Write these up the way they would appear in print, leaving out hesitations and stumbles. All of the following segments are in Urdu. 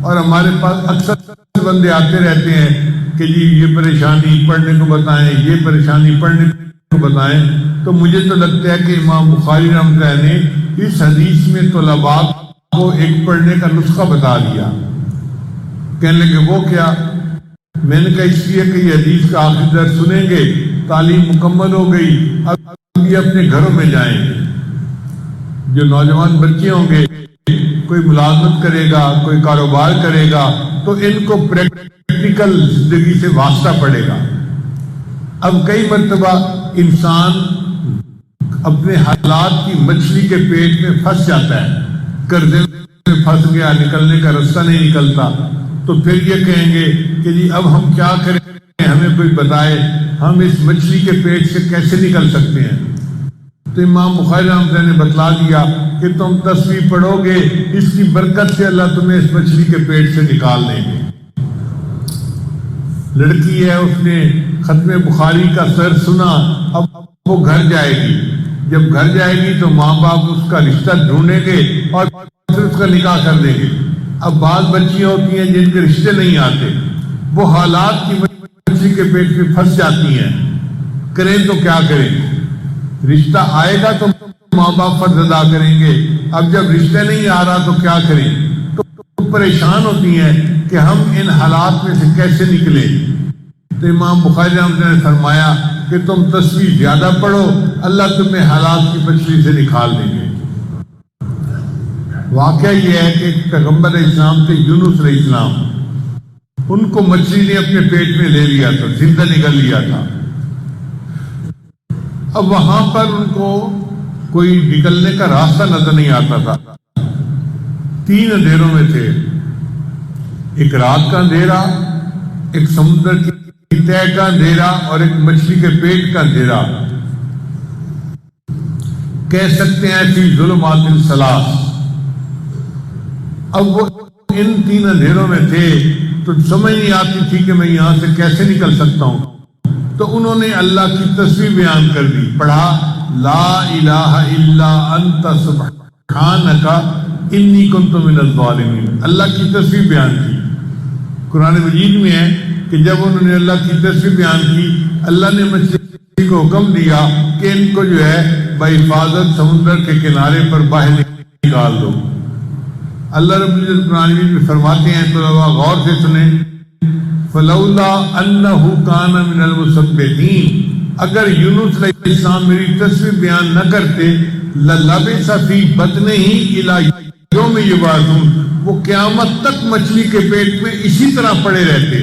اور ہمارے پاس اکثر بندے آتے رہتے ہیں کہ جی یہ پریشانی پڑھنے کو بتائیں، یہ پریشانی پڑھنے کو بتائیں. تو مجھے تو لگتا ہے کہ امام بخاری رحمۃ اللہ نے اس حدیث میں طلباء کو ایک پڑھنے کا نسخہ بتا دیا. کہنے لگے وہ کیا؟ میں نے کہا اس لیے کہ یہ حدیث کا آخری درس سنیں گے، تعلیم مکمل ہو گئی، اب یہ اپنے گھروں میں جائیں گے. جو نوجوان بچے ہوں گے، کوئی ملازمت کرے گا، کوئی کاروبار کرے گا، تو ان کو پریکٹیکل زندگی سے واسطہ پڑے گا. اب کئی مرتبہ انسان اپنے حالات کی مچھلی کے پیٹ میں پھنس جاتا ہے، قرضے میں پھنس گیا، نکلنے کا راستہ نہیں نکلتا، تو پھر یہ کہیں گے کہ جی اب ہم کیا کریں، ہمیں کوئی بتائے ہم اس مچھلی کے پیٹ سے کیسے نکل سکتے ہیں. تو امام بخاری رحمۃ اللہ نے بتلا دیا کہ تم تسبیح پڑھو گے، اس کی برکت سے اللہ تمہیں اس مچھلی کے پیٹ سے نکال دیں گے. لڑکی ہے، اس نے ختم بخاری کا سر سنا، اب وہ گھر جائے گی. جب گھر جائے گی تو ماں باپ اس کا رشتہ ڈھونڈیں گے اور پھر اس کا نکاح کر دیں گے. اب بعض بچیاں ہوتی ہیں جن کے رشتے نہیں آتے، وہ حالات کی مچھلی کے پیٹ میں پھنس جاتی ہیں، کریں تو کیا کریں. رشتہ آئے گا تو ماں باپ فرض ادا کریں گے، اب جب رشتہ نہیں آ رہا تو کیا کریں. تو پریشان ہوتی ہیں کہ ہم ان حالات میں سے کیسے نکلیں. تو امام بخاری رحمۃ اللہ نے فرمایا کہ تم تسبیح زیادہ پڑھو، اللہ تمہیں حالات کی مچھلی سے نکال دیں گے. واقعہ یہ ہے کہ پیغمبر اسلام تھے یونس علیہ السلام، ان کو مچھلی نے اپنے پیٹ میں لے لیا تھا، زندہ نکل لیا تھا. اب وہاں پر ان کو کوئی نکلنے کا راستہ نظر نہیں آتا تھا. 3 اندھیروں میں تھے، ایک رات کا اندھیرا، ایک سمندر کی تہہ کا اندھیرا اور ایک مچھلی کے پیٹ کا اندھیرا. کہہ سکتے ہیں فی ظلمات ثلاث. اب وہ ان 3 اندھیروں میں تھے تو سمجھ نہیں آتی تھی کہ میں یہاں سے کیسے نکل سکتا ہوں. تو انہوں نے اللہ کی تسبیح بیان کر دی، پڑھا لا الہ الا انت سبحانک انی کنت من الظالمین. اللہ کی تسبیح بیان کی. قرآن مجید میں ہے کہ جب انہوں نے اللہ کی تسبیح بیان کی، اللہ نے مچھلی کو حکم دیا کہ ان کو جو ہے بحفاظت سمندر کے کنارے پر باہر نکال دو. اللہ رب العزت قرآن مجید میں فرماتے ہیں، تو غور سے سنیں، فلولا انہ کان من المسبحین، اگر یونس علیہ السلام میری تسبیح بیان نہ کرتے، للبث فی بطنہ الی یوم یبعثون، وہ قیامت تک مچھلی کے پیٹ میں اسی طرح پڑے رہتے.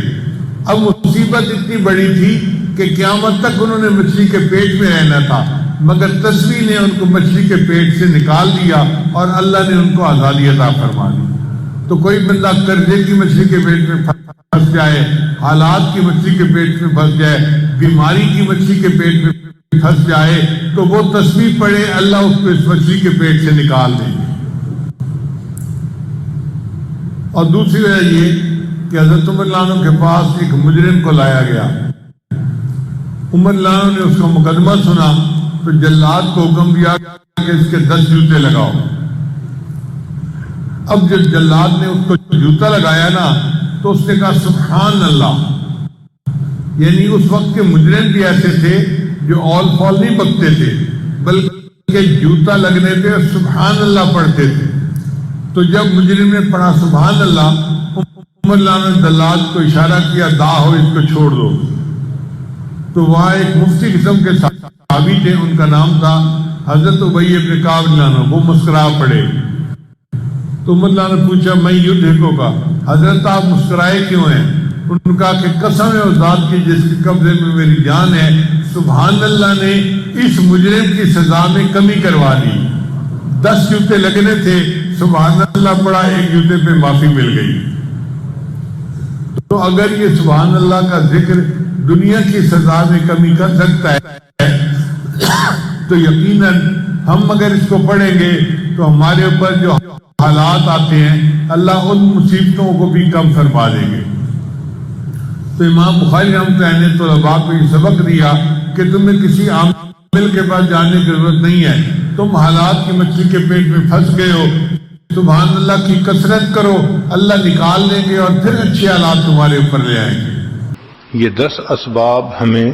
اب مصیبت اتنی بڑی تھی کہ قیامت تک انہوں نے مچھلی کے پیٹ میں رہنا تھا، مگر تسبیح نے ان کو مچھلی کے پیٹ سے نکال دیا اور اللہ نے ان کو آزادی عطا فرما دی. تو کوئی بندہ قرضے کی مچھلی کے پیٹ میں پھنس جائے، حالات کی مچھلی کے پیٹ میں پھنس جائے، بیماری کی مچھلی کے پیٹ میں پھنس جائے، تو وہ تسبیح پڑھے، اللہ اس کو اس مچھلی کے پیٹ سے نکال دیں گے. اور دوسری وجہ یہ کہ حضرت عمر رضی اللہ عنہ کے پاس ایک مجرم کو لایا گیا. عمر رضی اللہ عنہ نے اس کا مقدمہ سنا تو جلاد کو حکم دیا کہ اس کے 10 جوتے لگاؤ. اب جب جلاد نے اس کو جوتا لگایا نا تو اس نے کہا سبحان اللہ. یعنی اس وقت کے مجرم بھی ایسے تھے جو اول فال نہیں بکتے تھے، بلکہ جوتا لگنے پہ سبحان اللہ پڑھتے تھے. تو جب مجرم نے پڑھا سبحان اللہ، عمر اللہ نے جلاد کو اشارہ کیا دا ہو اس کو چھوڑ دو. تو وہاں ایک مفتی قسم کے صحابی تھے، ان کا نام تھا حضرت ابی ابن کعب رضی اللہ عنہ. وہ مسکرا پڑے. تو عمر اللہ نے پوچھا میں یوں دیکھو گا حضرت آپ مسکرائے کیوں ہیں؟ ان کا کہ قسم ہے اس ذات کی جس کے قبضے میں میری جان ہے، سبحان اللہ نے اس مجرم کی سزا میں کمی کروا دی. 10 جوتے لگنے تھے، سبحان اللہ پڑھا، 1 جوتے پہ معافی مل گئی. تو اگر یہ سبحان اللہ کا ذکر دنیا کی سزا میں کمی کر سکتا ہے تو یقیناً ہم اگر اس کو پڑھیں گے تو ہمارے اوپر جو حالات آتے ہیں اللہ ان مصیبتوں کو بھی کم فرما دیں گے. تو امام بخاری رحمۃ اللہ نے طلباء کو یہ سبق دیا کہ تمہیں کسی عامل کے پاس جانے کی ضرورت نہیں ہے. تم حالات کی مچھلی کے پیٹ میں پھنس گئے ہو، سبحان اللہ کی کثرت کرو، اللہ نکال دیں گے اور پھر اچھے حالات تمہارے اوپر لے آئیں گے۔ یہ 10 اسباب ہمیں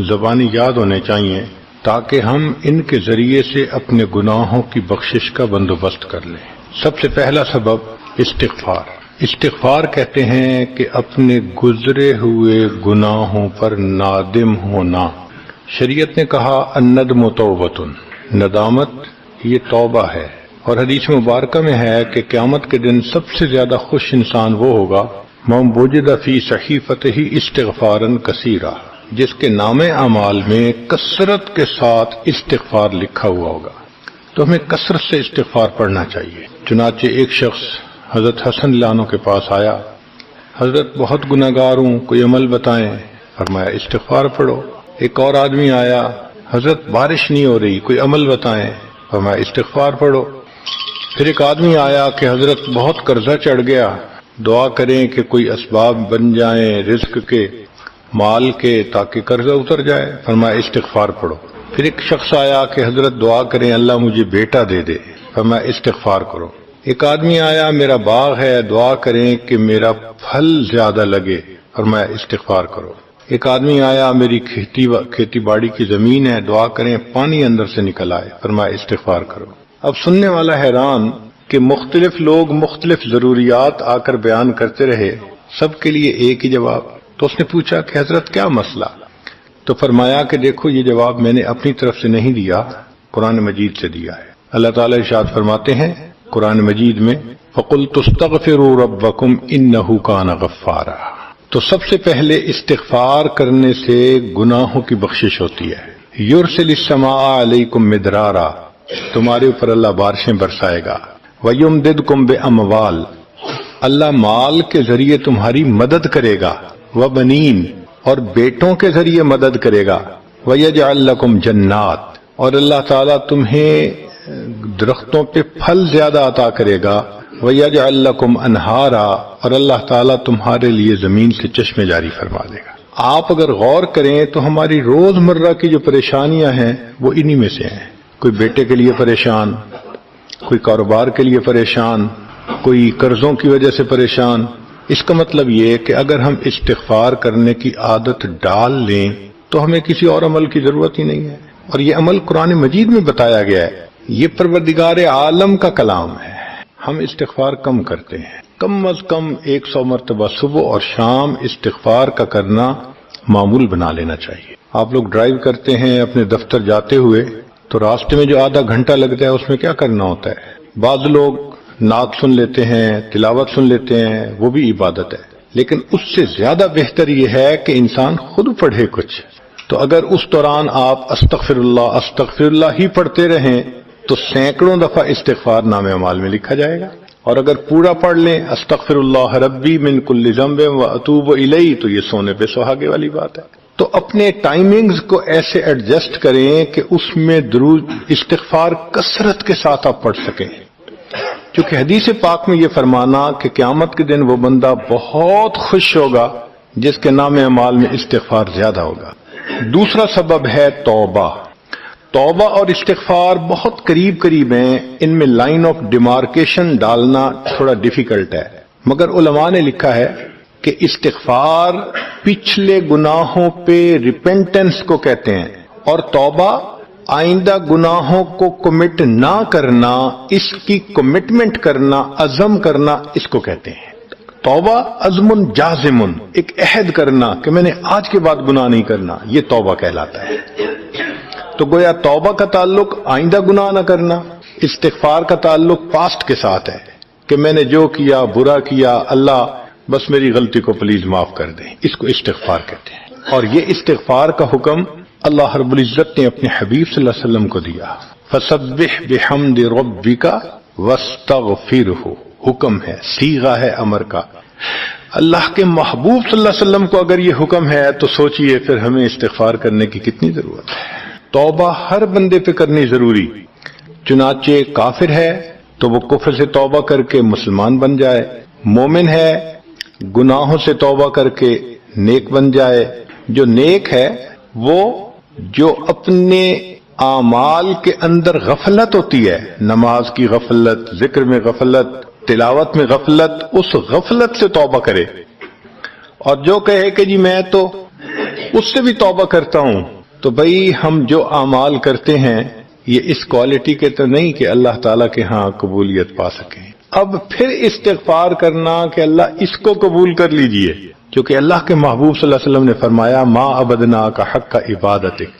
زبانی یاد ہونے چاہیے تاکہ ہم ان کے ذریعے سے اپنے گناہوں کی بخشش کا بندوبست کر لیں۔ سب سے پہلا سبب استغفار۔ استغفار کہتے ہیں کہ اپنے گزرے ہوئے گناہوں پر نادم ہونا۔ شریعت نے کہا الندم توبۃ، ندامت یہ توبہ ہے، اور حدیث مبارکہ میں ہے کہ قیامت کے دن سب سے زیادہ خوش انسان وہ ہوگا من وجد فی صحیفتہ استغفارا کثیرا، جس کے نام اعمال میں کثرت کے ساتھ استغفار لکھا ہوا ہوگا۔ تو ہمیں کثرت سے استغفار پڑھنا چاہیے۔ چنانچہ ایک شخص حضرت حسن اللہ عنہ کے پاس آیا، حضرت بہت گناہگار ہوں، کوئی عمل بتائیں۔ فرمایا استغفار پڑھو۔ ایک اور آدمی آیا، حضرت بارش نہیں ہو رہی، کوئی عمل بتائیں۔ فرمایا استغفار پڑھو۔ پھر ایک آدمی آیا کہ حضرت بہت قرضہ چڑھ گیا، دعا کریں کہ کوئی اسباب بن جائیں رزق کے، مال کے، تاکہ قرضہ اتر جائے۔ فرمایا استغفار پڑھو۔ پھر ایک شخص آیا کہ حضرت دعا کریں اللہ مجھے بیٹا دے دے۔ فرمایا استغفار کرو۔ ایک آدمی آیا میرا باغ ہے، دعا کریں کہ میرا پھل زیادہ لگے۔ فرمایا استغفار کرو۔ ایک آدمی آیا میری کھیتی باڑی کی زمین ہے، دعا کریں پانی اندر سے نکل آئے۔ فرمایا استغفار کرو۔ اب سننے والا حیران کہ مختلف لوگ مختلف ضروریات آ کر بیان کرتے رہے، سب کے لیے ایک ہی جواب۔ تو اس نے پوچھا کہ حضرت کیا مسئلہ؟ تو فرمایا کہ دیکھو یہ جواب میں نے اپنی طرف سے نہیں دیا، قرآن مجید سے دیا ہے۔ اللہ تعالیٰ ارشاد فرماتے ہیں قرآن مجید میں فَقُلْتُ اسْتَغْفِرُوا رَبَّكُمْ إِنَّهُ كَانَ غَفَّارًا۔ تو سب سے پہلے استغفار کرنے سے گناہوں کی بخشش ہوتی ہے۔ يُرْسِلِ السَّمَاءَ عَلَيْكُمْ مِدْرَارًا، تمہارے اوپر اللہ بارشیں برسائے گا۔ وَيُمْدِدْكُمْ بِأَمْوَالٍ، اللہ مال کے ذریعے تمہاری مدد کرے گا۔ وَبَنِينَ، اور بیٹوں کے ذریعے مدد کرے گا۔ وَيَجْعَلْ لَكُمْ جَنَّاتٍ، اور اللہ تعالیٰ تمہیں درختوں پہ پھل زیادہ عطا کرے گا۔ وَيَجْعَلْ لَكُمْ أَنْهَارًا، اور اللہ تعالیٰ تمہارے لیے زمین سے چشمے جاری فرما دے گا۔ آپ اگر غور کریں تو ہماری روزمرہ کی جو پریشانیاں ہیں وہ انہی میں سے ہیں۔ کوئی بیٹے کے لیے پریشان، کوئی کاروبار کے لیے پریشان، کوئی قرضوں کی وجہ سے پریشان۔ اس کا مطلب یہ ہے کہ اگر ہم استغفار کرنے کی عادت ڈال لیں تو ہمیں کسی اور عمل کی ضرورت ہی نہیں ہے، اور یہ عمل قرآن مجید میں بتایا گیا ہے۔ یہ پروردگار عالم کا کلام ہے۔ ہم استغفار کم کرتے ہیں، کم از کم 100 مرتبہ صبح اور شام استغفار کا کرنا معمول بنا لینا چاہیے۔ آپ لوگ ڈرائیو کرتے ہیں اپنے دفتر جاتے ہوئے تو راستے میں جو آدھا گھنٹہ لگتا ہے اس میں کیا کرنا ہوتا ہے؟ بعض لوگ نعت سن لیتے ہیں، تلاوت سن لیتے ہیں، وہ بھی عبادت ہے، لیکن اس سے زیادہ بہتر یہ ہے کہ انسان خود پڑھے کچھ۔ تو اگر اس دوران آپ استغفر اللہ ہی پڑھتے رہیں تو سینکڑوں دفعہ استغفار نامہ اعمال میں لکھا جائے گا، اور اگر پورا پڑھ لیں استغفر اللہ ربی من کل ذنب واتوب الیہ تو یہ سونے پہ سہاگے والی بات ہے۔ تو اپنے ٹائمنگز کو ایسے ایڈجسٹ کریں کہ اس میں درود استغفار کثرت کے ساتھ آپ پڑھ سکیں، کیونکہ حدیث پاک میں یہ فرمانا کہ قیامت کے دن وہ بندہ بہت خوش ہوگا جس کے نام اعمال میں استغفار زیادہ ہوگا۔ دوسرا سبب ہے توبہ۔ توبہ اور استغفار بہت قریب ہیں، ان میں لائن آف ڈیمارکیشن ڈالنا تھوڑا ڈیفیکلٹ ہے، مگر علماء نے لکھا ہے کہ استغفار پچھلے گناہوں پہ ریپینٹنس کو کہتے ہیں، اور توبہ آئندہ گناہوں کو کمٹ نہ کرنا، اس کی کمٹمنٹ کرنا، عزم کرنا، اس کو کہتے ہیں۔ توبہ عزم جازم، ایک عہد کرنا کہ میں نے آج کے بعد گناہ نہیں کرنا، یہ توبہ کہلاتا ہے۔ تو گویا توبہ کا تعلق آئندہ گناہ نہ کرنا، استغفار کا تعلق پاسٹ کے ساتھ ہے کہ میں نے جو کیا برا کیا، اللہ بس میری غلطی کو پلیز معاف کر دیں، اس کو استغفار کہتے ہیں۔ اور یہ استغفار کا حکم اللہ رب العزت نے اپنے حبیب صلی اللہ علیہ وسلم کو دیا، فسبح بحمد ربک واستغفرہ، حکم ہے، صیغہ ہے امر کا۔ اللہ کے محبوب صلی اللہ علیہ وسلم کو اگر یہ حکم ہے تو سوچئے پھر ہمیں استغفار کرنے کی کتنی ضرورت ہے۔ توبہ ہر بندے پہ کرنی ضروری، چنانچہ کافر ہے تو وہ کفر سے توبہ کر کے مسلمان بن جائے، مومن ہے گناہوں سے توبہ کر کے نیک بن جائے۔ جو نیک ہے وہ جو اپنے اعمال کے اندر غفلت ہوتی ہے، نماز کی غفلت، ذکر میں غفلت، تلاوت میں غفلت، اس غفلت سے توبہ کرے، اور جو کہے کہ جی میں تو اس سے بھی توبہ کرتا ہوں، تو بھئی ہم جو اعمال کرتے ہیں یہ اس کوالٹی کے تو نہیں کہ اللہ تعالیٰ کے ہاں قبولیت پا سکیں۔ اب پھر استغفار کرنا کہ اللہ اس کو قبول کر لیجئے، کیونکہ اللہ کے محبوب صلی اللہ علیہ وسلم نے فرمایا ما عبدنا کا حق کا عبادتک،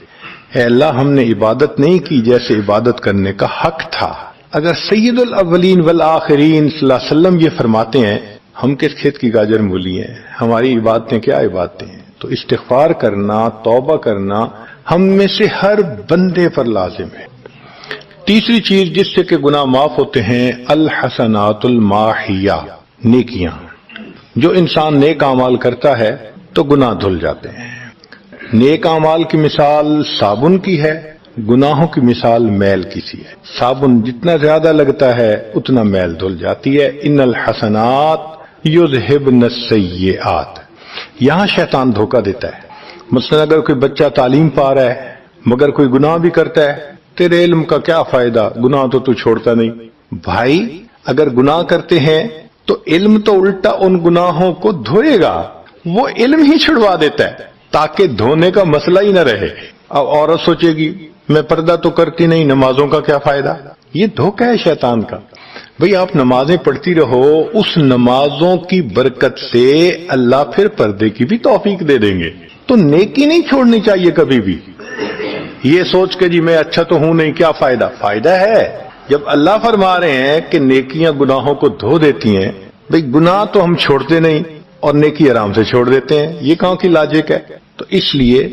اے اللہ ہم نے عبادت نہیں کی جیسے عبادت کرنے کا حق تھا۔ اگر سید الاولین والآخرین صلی اللہ علیہ وسلم یہ فرماتے ہیں، ہم کس کھیت کی گاجر مولی ہیں، ہماری عبادتیں کیا عبادتیں ہیں؟ تو استغفار کرنا، توبہ کرنا ہم میں سے ہر بندے پر لازم ہے۔ تیسری چیز جس سے کہ گناہ معاف ہوتے ہیں، الحسنات الماحیہ، نیکیاں۔ جو انسان نیک اعمال کرتا ہے تو گناہ دھل جاتے ہیں۔ نیک اعمال کی مثال صابن کی ہے، گناہوں کی مثال میل کی سی ہے۔ صابن جتنا زیادہ لگتا ہے اتنا میل دھل جاتی ہے۔ ان الحسنات یذہبن السیئات، یہاں شیطان دھوکہ دیتا ہے۔ مثلا اگر کوئی بچہ تعلیم پا رہا ہے مگر کوئی گناہ بھی کرتا ہے، تیرے علم کا کیا فائدہ، گناہ تو چھوڑتا نہیں۔ بھائی اگر گناہ کرتے ہیں تو علم تو الٹا ان گناہوں کو دھوئے گا، وہ علم ہی چھڑوا دیتا ہے تاکہ دھونے کا مسئلہ ہی نہ رہے۔ اب عورت سوچے گی میں پردہ تو کرتی نہیں، نمازوں کا کیا فائدہ؟ یہ دھوکہ ہے شیطان کا۔ بھئی آپ نمازیں پڑھتی رہو، اس نمازوں کی برکت سے اللہ پھر پردے کی بھی توفیق دے دیں گے۔ تو نیکی نہیں چھوڑنی چاہیے کبھی بھی، یہ سوچ کے جی میں اچھا تو ہوں نہیں، کیا فائدہ؟ فائدہ ہے۔ جب اللہ فرما رہے ہیں کہ نیکیاں گناہوں کو دھو دیتی ہیں، بھئی گناہ تو ہم چھوڑتے نہیں اور نیکی آرام سے چھوڑ دیتے ہیں، یہ کہاں کی لاجک ہے؟ تو اس لیے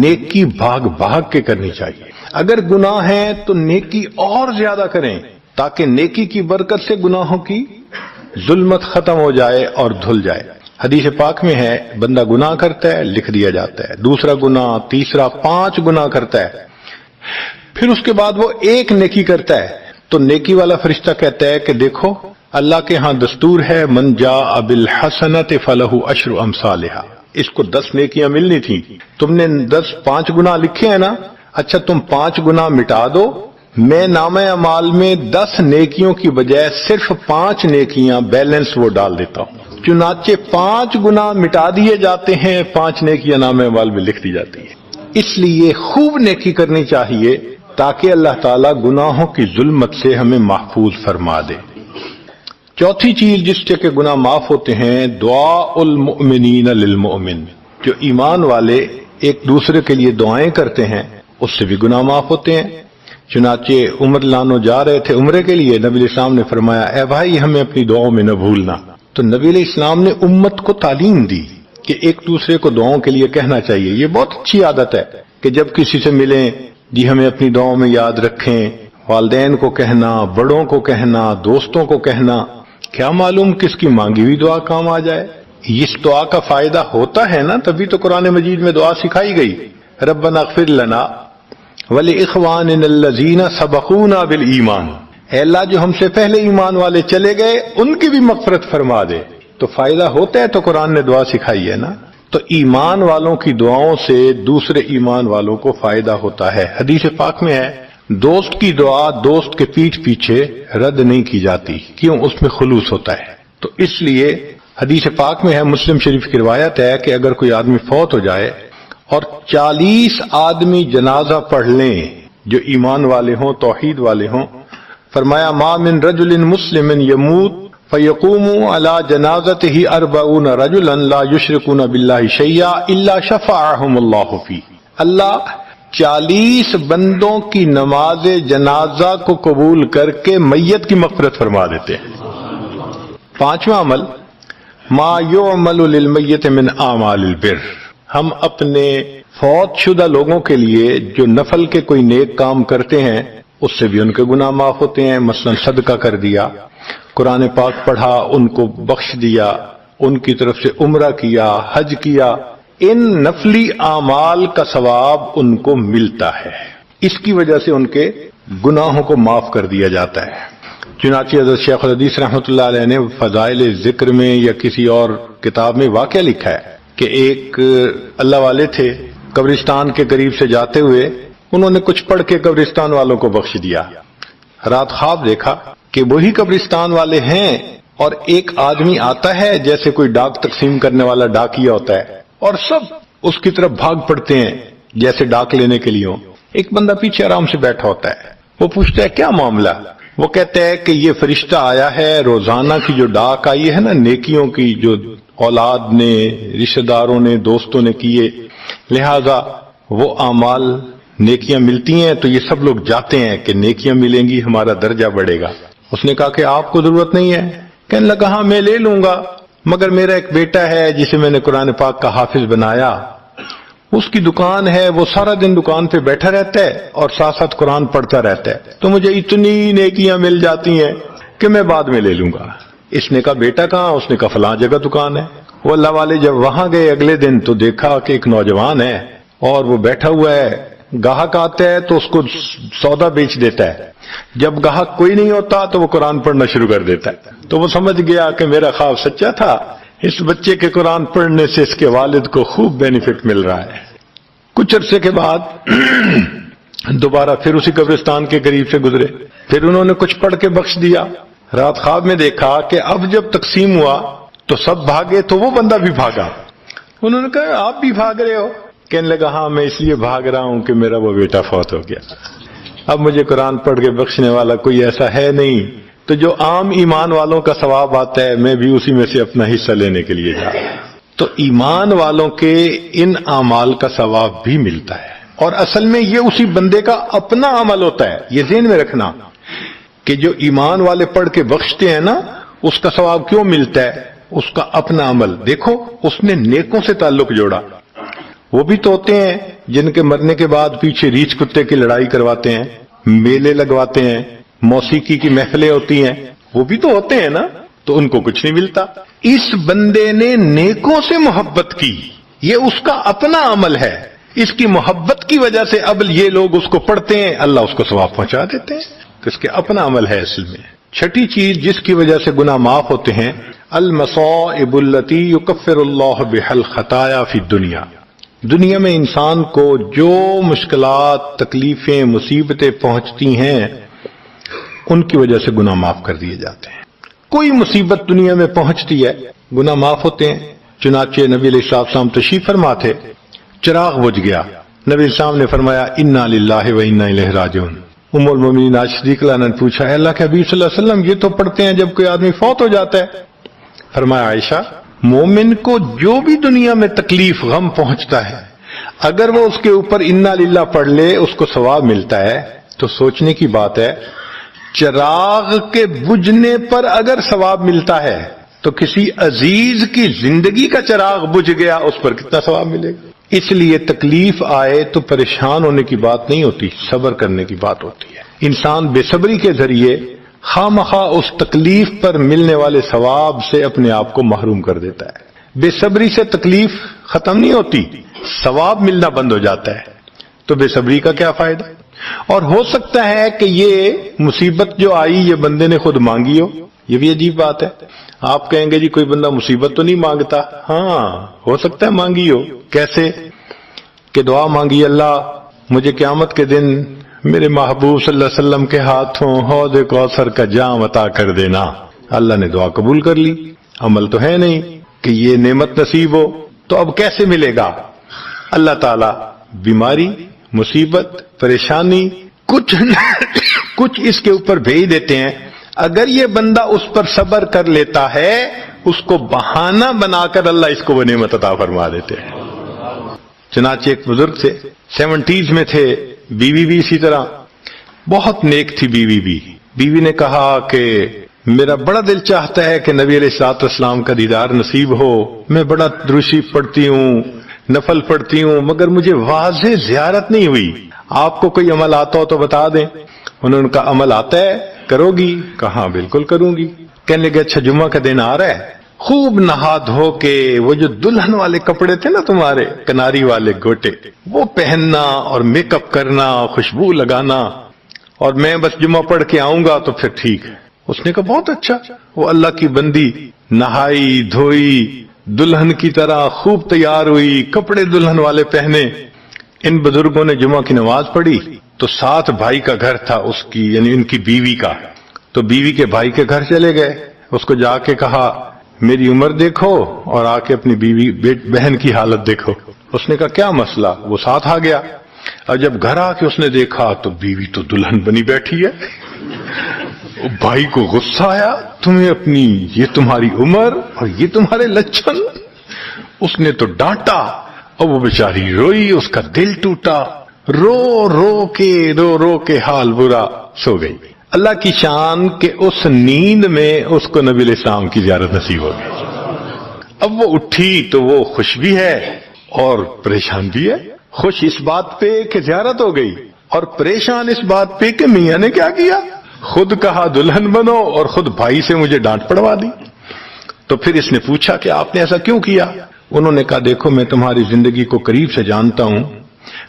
نیکی بھاگ بھاگ کے کرنی چاہیے۔ اگر گناہ ہیں تو نیکی اور زیادہ کریں تاکہ نیکی کی برکت سے گناہوں کی ظلمت ختم ہو جائے اور دھل جائے۔ حدیث پاک میں ہے بندہ گناہ کرتا ہے لکھ دیا جاتا ہے، دوسرا گناہ، تیسرا، 5 گناہ کرتا ہے، پھر اس کے بعد وہ ایک نیکی کرتا ہے تو نیکی والا فرشتہ کہتا ہے کہ دیکھو اللہ کے ہاں دستور ہے من جاء بالحسنۃ فلہ عشر امثالھا، اس کو 10 نیکیاں ملنی تھی، تم نے 5 گناہ لکھے ہیں نا، اچھا تم 5 گناہ مٹا دو، میں نامہ اعمال میں 10 نیکیوں کی بجائے صرف 5 نیکیاں بیلنس وہ ڈال دیتا ہوں۔ چنانچہ 5 گناہ مٹا دیے جاتے ہیں، 5 نیکیاں نامہ اعمال میں لکھ دی جاتی ہیں۔ اس لیے خوب نیکی کرنی چاہیے تاکہ اللہ تعالیٰ گناہوں کی ظلمت سے ہمیں محفوظ فرما دے۔ چوتھی چیز جس سے کہ گناہ معاف ہوتے ہیں، دعاء المؤمنین للمؤمن، جو ایمان والے ایک دوسرے کے لیے دعائیں کرتے ہیں اس سے بھی گناہ معاف ہوتے ہیں۔ چنانچہ عمر لانو جا رہے تھے عمرے کے لیے، نبی علیہ السلام نے فرمایا اے بھائی ہمیں اپنی دعاؤں میں نہ بھولنا، تو نبی علیہ السلام نے امت کو تعلیم دی کہ ایک دوسرے کو دعاؤں کے لیے کہنا چاہیے۔ یہ بہت اچھی عادت ہے کہ جب کسی سے ملیں جی ہمیں اپنی دعاؤں میں یاد رکھیں، والدین کو کہنا، بڑوں کو کہنا، دوستوں کو کہنا، کیا معلوم کس کی مانگی ہوئی دعا کام آ جائے۔ اس دعا کا فائدہ ہوتا ہے نا، تبھی تو قرآن مجید میں دعا سکھائی گئی، ربنا اغفر لنا ولاخواننا الذین سبقونا بالایمان، اے اللہ جو ہم سے پہلے ایمان والے چلے گئے ان کی بھی مغفرت فرما دے۔ تو فائدہ ہوتا ہے تو قرآن نے دعا سکھائی ہے نا۔ تو ایمان والوں کی دعاؤں سے دوسرے ایمان والوں کو فائدہ ہوتا ہے۔ حدیث پاک میں ہے دوست کی دعا دوست کے پیٹھ پیچھے رد نہیں کی جاتی، کیوں؟ اس میں خلوص ہوتا ہے۔ تو اس لیے حدیث پاک میں ہے، مسلم شریف کی روایت ہے کہ اگر کوئی آدمی فوت ہو جائے اور 40 آدمی جنازہ پڑھ لیں جو ایمان والے ہوں، توحید والے ہوں، فرمایا ما من رجل مسلم یموت فیقوم علی جنازتہ 40 رجلا لا یشرکون باللہ شیئا الا شفعهم اللہ فی، اللہ 40 بندوں کی نماز جنازہ کو قبول کر کے میت کی مغفرت فرما دیتے ہیں۔ 5واں عمل ما یعمل للمیت من اعمال البر، ہم اپنے فوت شدہ لوگوں کے لیے جو نفل کے کوئی نیک کام کرتے ہیں اس سے بھی ان کے گناہ معاف ہوتے ہیں۔ مثلا صدقہ کر دیا، قرآن پاک پڑھا، ان کو بخش دیا، ان کی طرف سے عمرہ کیا، حج کیا، ان نفلی اعمال کا ثواب ان کو ملتا ہے، اس کی وجہ سے ان کے گناہوں کو معاف کر دیا جاتا ہے۔ چنانچہ حضرت شیخ الحدیث رحمۃ اللہ علیہ نے فضائل ذکر میں یا کسی اور کتاب میں واقعہ لکھا ہے کہ ایک اللہ والے تھے، قبرستان کے قریب سے جاتے ہوئے انہوں نے کچھ پڑھ کے قبرستان والوں کو بخش دیا. رات خواب دیکھا کہ وہی قبرستان والے ہیں اور ایک آدمی آتا ہے جیسے کوئی ڈاک تقسیم کرنے والا ڈاکیا ہوتا ہے اور سب اس کی طرف بھاگ پڑتے ہیں جیسے ڈاک لینے کے لیے. ایک بندہ پیچھے آرام سے بیٹھا ہوتا ہے. وہ پوچھتا ہے کیا معاملہ؟ وہ کہتا ہے کہ یہ فرشتہ آیا ہے، روزانہ کی جو ڈاک آئی ہے نا نیکیوں کی، جو اولاد نے، رشتہ داروں نے، دوستوں نے کیے، لہذا وہ اعمال نیکیاں ملتی ہیں تو یہ سب لوگ جاتے ہیں کہ نیکیاں ملیں گی، ہمارا درجہ بڑھے گا. اس نے کہا کہ آپ کو ضرورت نہیں ہے. کہنے لگا ہاں میں لے لوں گا، مگر میرا ایک بیٹا ہے جسے میں نے قرآن پاک کا حافظ بنایا، اس کی دکان ہے، وہ سارا دن دکان پہ بیٹھا رہتا ہے اور ساتھ ساتھ قرآن پڑھتا رہتا ہے، تو مجھے اتنی نیکیاں مل جاتی ہیں کہ میں بعد میں لے لوں گا. اس نے کہا بیٹا کہاں؟ اس نے کہا فلاں جگہ دکان ہے. وہ اللہ والے جب وہاں گئے اگلے دن تو دیکھا کہ ایک نوجوان ہے اور وہ بیٹھا ہوا ہے، گاہک آتا ہے تو اس کو سودا بیچ دیتا ہے، جب گاہک کوئی نہیں ہوتا تو وہ قرآن پڑھنا شروع کر دیتا ہے. تو وہ سمجھ گیا کہ میرا خواب سچا تھا، اس بچے کے قرآن پڑھنے سے اس کے والد کو خوب بینیفٹ مل رہا ہے. کچھ عرصے کے بعد دوبارہ پھر اسی قبرستان کے قریب سے گزرے، پھر انہوں نے کچھ پڑھ کے بخش دیا. رات خواب میں دیکھا کہ اب جب تقسیم ہوا تو سب بھاگے تو وہ بندہ بھی بھاگا. انہوں نے کہا آپ بھی بھاگ رہے ہو؟ کہنے لگا ہاں میں اس لیے بھاگ رہا ہوں کہ میرا وہ بیٹا فوت ہو گیا، اب مجھے قرآن پڑھ کے بخشنے والا کوئی ایسا ہے نہیں، تو جو عام ایمان والوں کا ثواب آتا ہے میں بھی اسی میں سے اپنا حصہ لینے کے لیے جا رہا ہوں. تو ایمان والوں کے ان اعمال کا ثواب بھی ملتا ہے، اور اصل میں یہ اسی بندے کا اپنا عمل ہوتا ہے. یہ ذہن میں رکھنا کہ جو ایمان والے پڑھ کے بخشتے ہیں نا، اس کا ثواب کیوں ملتا ہے؟ اس کا اپنا عمل. دیکھو اس نے نیکوں سے تعلق جوڑا. وہ بھی تو ہوتے ہیں جن کے مرنے کے بعد پیچھے ریچھ کتے کی لڑائی کرواتے ہیں، میلے لگواتے ہیں، موسیقی کی محفلیں ہوتی ہیں، وہ بھی تو ہوتے ہیں نا، تو ان کو کچھ نہیں ملتا. اس بندے نے نیکوں سے محبت کی، یہ اس کا اپنا عمل ہے، اس کی محبت کی وجہ سے اب یہ لوگ اس کو پڑھتے ہیں، اللہ اس کو ثواب پہنچا دیتے ہیں، اس کے اپنا عمل ہے اصل میں. چھٹی چیز جس کی وجہ سے گناہ معاف ہوتے ہیں، المصائب التی یکفر اللہ بها الخطایا فی الدنیا. دنیا میں انسان کو جو مشکلات، تکلیفیں، مصیبتیں پہنچتی ہیں ان کی وجہ سے گناہ معاف کر دیے جاتے ہیں. کوئی مصیبت دنیا میں پہنچتی ہے گناہ معاف ہوتے ہیں. چنانچہ نبی علیہ السلام تشریف فرما تھے، چراغ بجھ گیا، نبی علیہ السلام نے فرمایا انا للہ و انا الیہ راجعون. ام المومنین عائشہ صدیقہ عنہا نے پوچھا اللہ کے حبیب صلی اللہ علیہ وسلم یہ تو پڑھتے ہیں جب کوئی آدمی فوت ہو جاتا ہے. فرمایا عائشہ مومن کو جو بھی دنیا میں تکلیف غم پہنچتا ہے اگر وہ اس کے اوپر انا للہ پڑھ لے اس کو ثواب ملتا ہے. تو سوچنے کی بات ہے چراغ کے بجھنے پر اگر ثواب ملتا ہے تو کسی عزیز کی زندگی کا چراغ بجھ گیا اس پر کتنا ثواب ملے گا. اس لیے تکلیف آئے تو پریشان ہونے کی بات نہیں ہوتی، صبر کرنے کی بات ہوتی ہے. انسان بے صبری کے ذریعے خواہ مخواہ اس تکلیف پر ملنے والے ثواب سے اپنے آپ کو محروم کر دیتا ہے. بے صبری سے تکلیف ختم نہیں ہوتی، ثواب ملنا بند ہو جاتا ہے. تو بے صبری کا کیا فائدہ؟ اور ہو سکتا ہے کہ یہ مصیبت جو آئی یہ بندے نے خود مانگی ہو. یہ بھی عجیب بات ہے. آپ کہیں گے جی کوئی بندہ مصیبت تو نہیں مانگتا. ہاں ہو سکتا ہے مانگی ہو. کیسے؟ کہ دعا مانگی اللہ مجھے قیامت کے دن میرے محبوب صلی اللہ علیہ وسلم کے ہاتھوں حوض کوثر کا جام عطا کر دینا. اللہ نے دعا قبول کر لی. عمل تو ہے نہیں کہ یہ نعمت نصیب ہو. تو اب کیسے ملے گا؟ اللہ تعالی بیماری، مصیبت، پریشانی کچھ اس کے اوپر بھیج دیتے ہیں. اگر یہ بندہ اس پر صبر کر لیتا ہے اس کو بہانہ بنا کر اللہ اس کو وہ نعمت عطا فرما دیتے ہیں. چنانچہ ایک بزرگ تھے 70s میں تھے، بیوی بھی اسی طرح بہت نیک تھی. بیوی نے کہا کہ میرا بڑا دل چاہتا ہے کہ نبی علیہ الصلوۃ والسلام کا دیدار نصیب ہو. میں بڑا درود شریف پڑھتی ہوں، نفل پڑھتی ہوں، مگر مجھے واضح زیارت نہیں ہوئی. آپ کو کوئی عمل آتا ہو تو بتا دیں. انہوں نے کہا عمل آتا ہے، کرو گی؟ کہا بالکل کروں گی. کہنے لگے اچھا جمعہ کا دن آ رہا ہے، خوب نہا دھو کے وہ جو دلہن والے کپڑے تھے نا تمہارے کناری والے گوٹے وہ پہننا اور میک اپ کرنا، خوشبو لگانا، اور میں بس جمعہ پڑھ کے آؤں گا تو پھر ٹھیک ہے. اس نے کہا بہت اچھا. وہ اللہ کی بندی نہائی دھوئی، دلہن کی طرح خوب تیار ہوئی، کپڑے دلہن والے پہنے، ان بزرگوں نے جمعہ کی نماز پڑھی تو ساتھ بھائی کا گھر تھا اس کی، یعنی ان کی بیوی کا، تو بیوی کے بھائی کے گھر چلے گئے، اس کو جا کے کہا میری عمر دیکھو اور آ کے اپنی بیوی بہن کی حالت دیکھو۔ اس نے کہا کیا مسئلہ؟ وہ ساتھ آ گیا، اور جب گھر آ کے اس نے دیکھا تو بیوی تو دلہن بنی بیٹھی ہے۔ بھائی کو غصہ آیا، تمہیں اپنی یہ تمہاری عمر اور یہ تمہارے لچھن۔ اس نے تو ڈانٹا اور وہ بیچاری روئی، اس کا دل ٹوٹا، رو رو کے حال برا، سو گئی۔ اللہ کی شان کہ اس نیند میں اس کو نبی علیہ السلام کی زیارت نصیب ہو گئی۔ اب وہ اٹھی تو وہ خوش بھی ہے اور پریشان بھی ہے، خوش اس بات پہ کہ زیارت ہو گئی، اور پریشان اس بات پہ کہ میاں نے کیا کیا، خود کہا دلہن بنو اور خود بھائی سے مجھے ڈانٹ پڑوا دی۔ تو پھر اس نے پوچھا کہ آپ نے ایسا کیوں کیا؟ انہوں نے کہا دیکھو میں تمہاری زندگی کو قریب سے جانتا ہوں،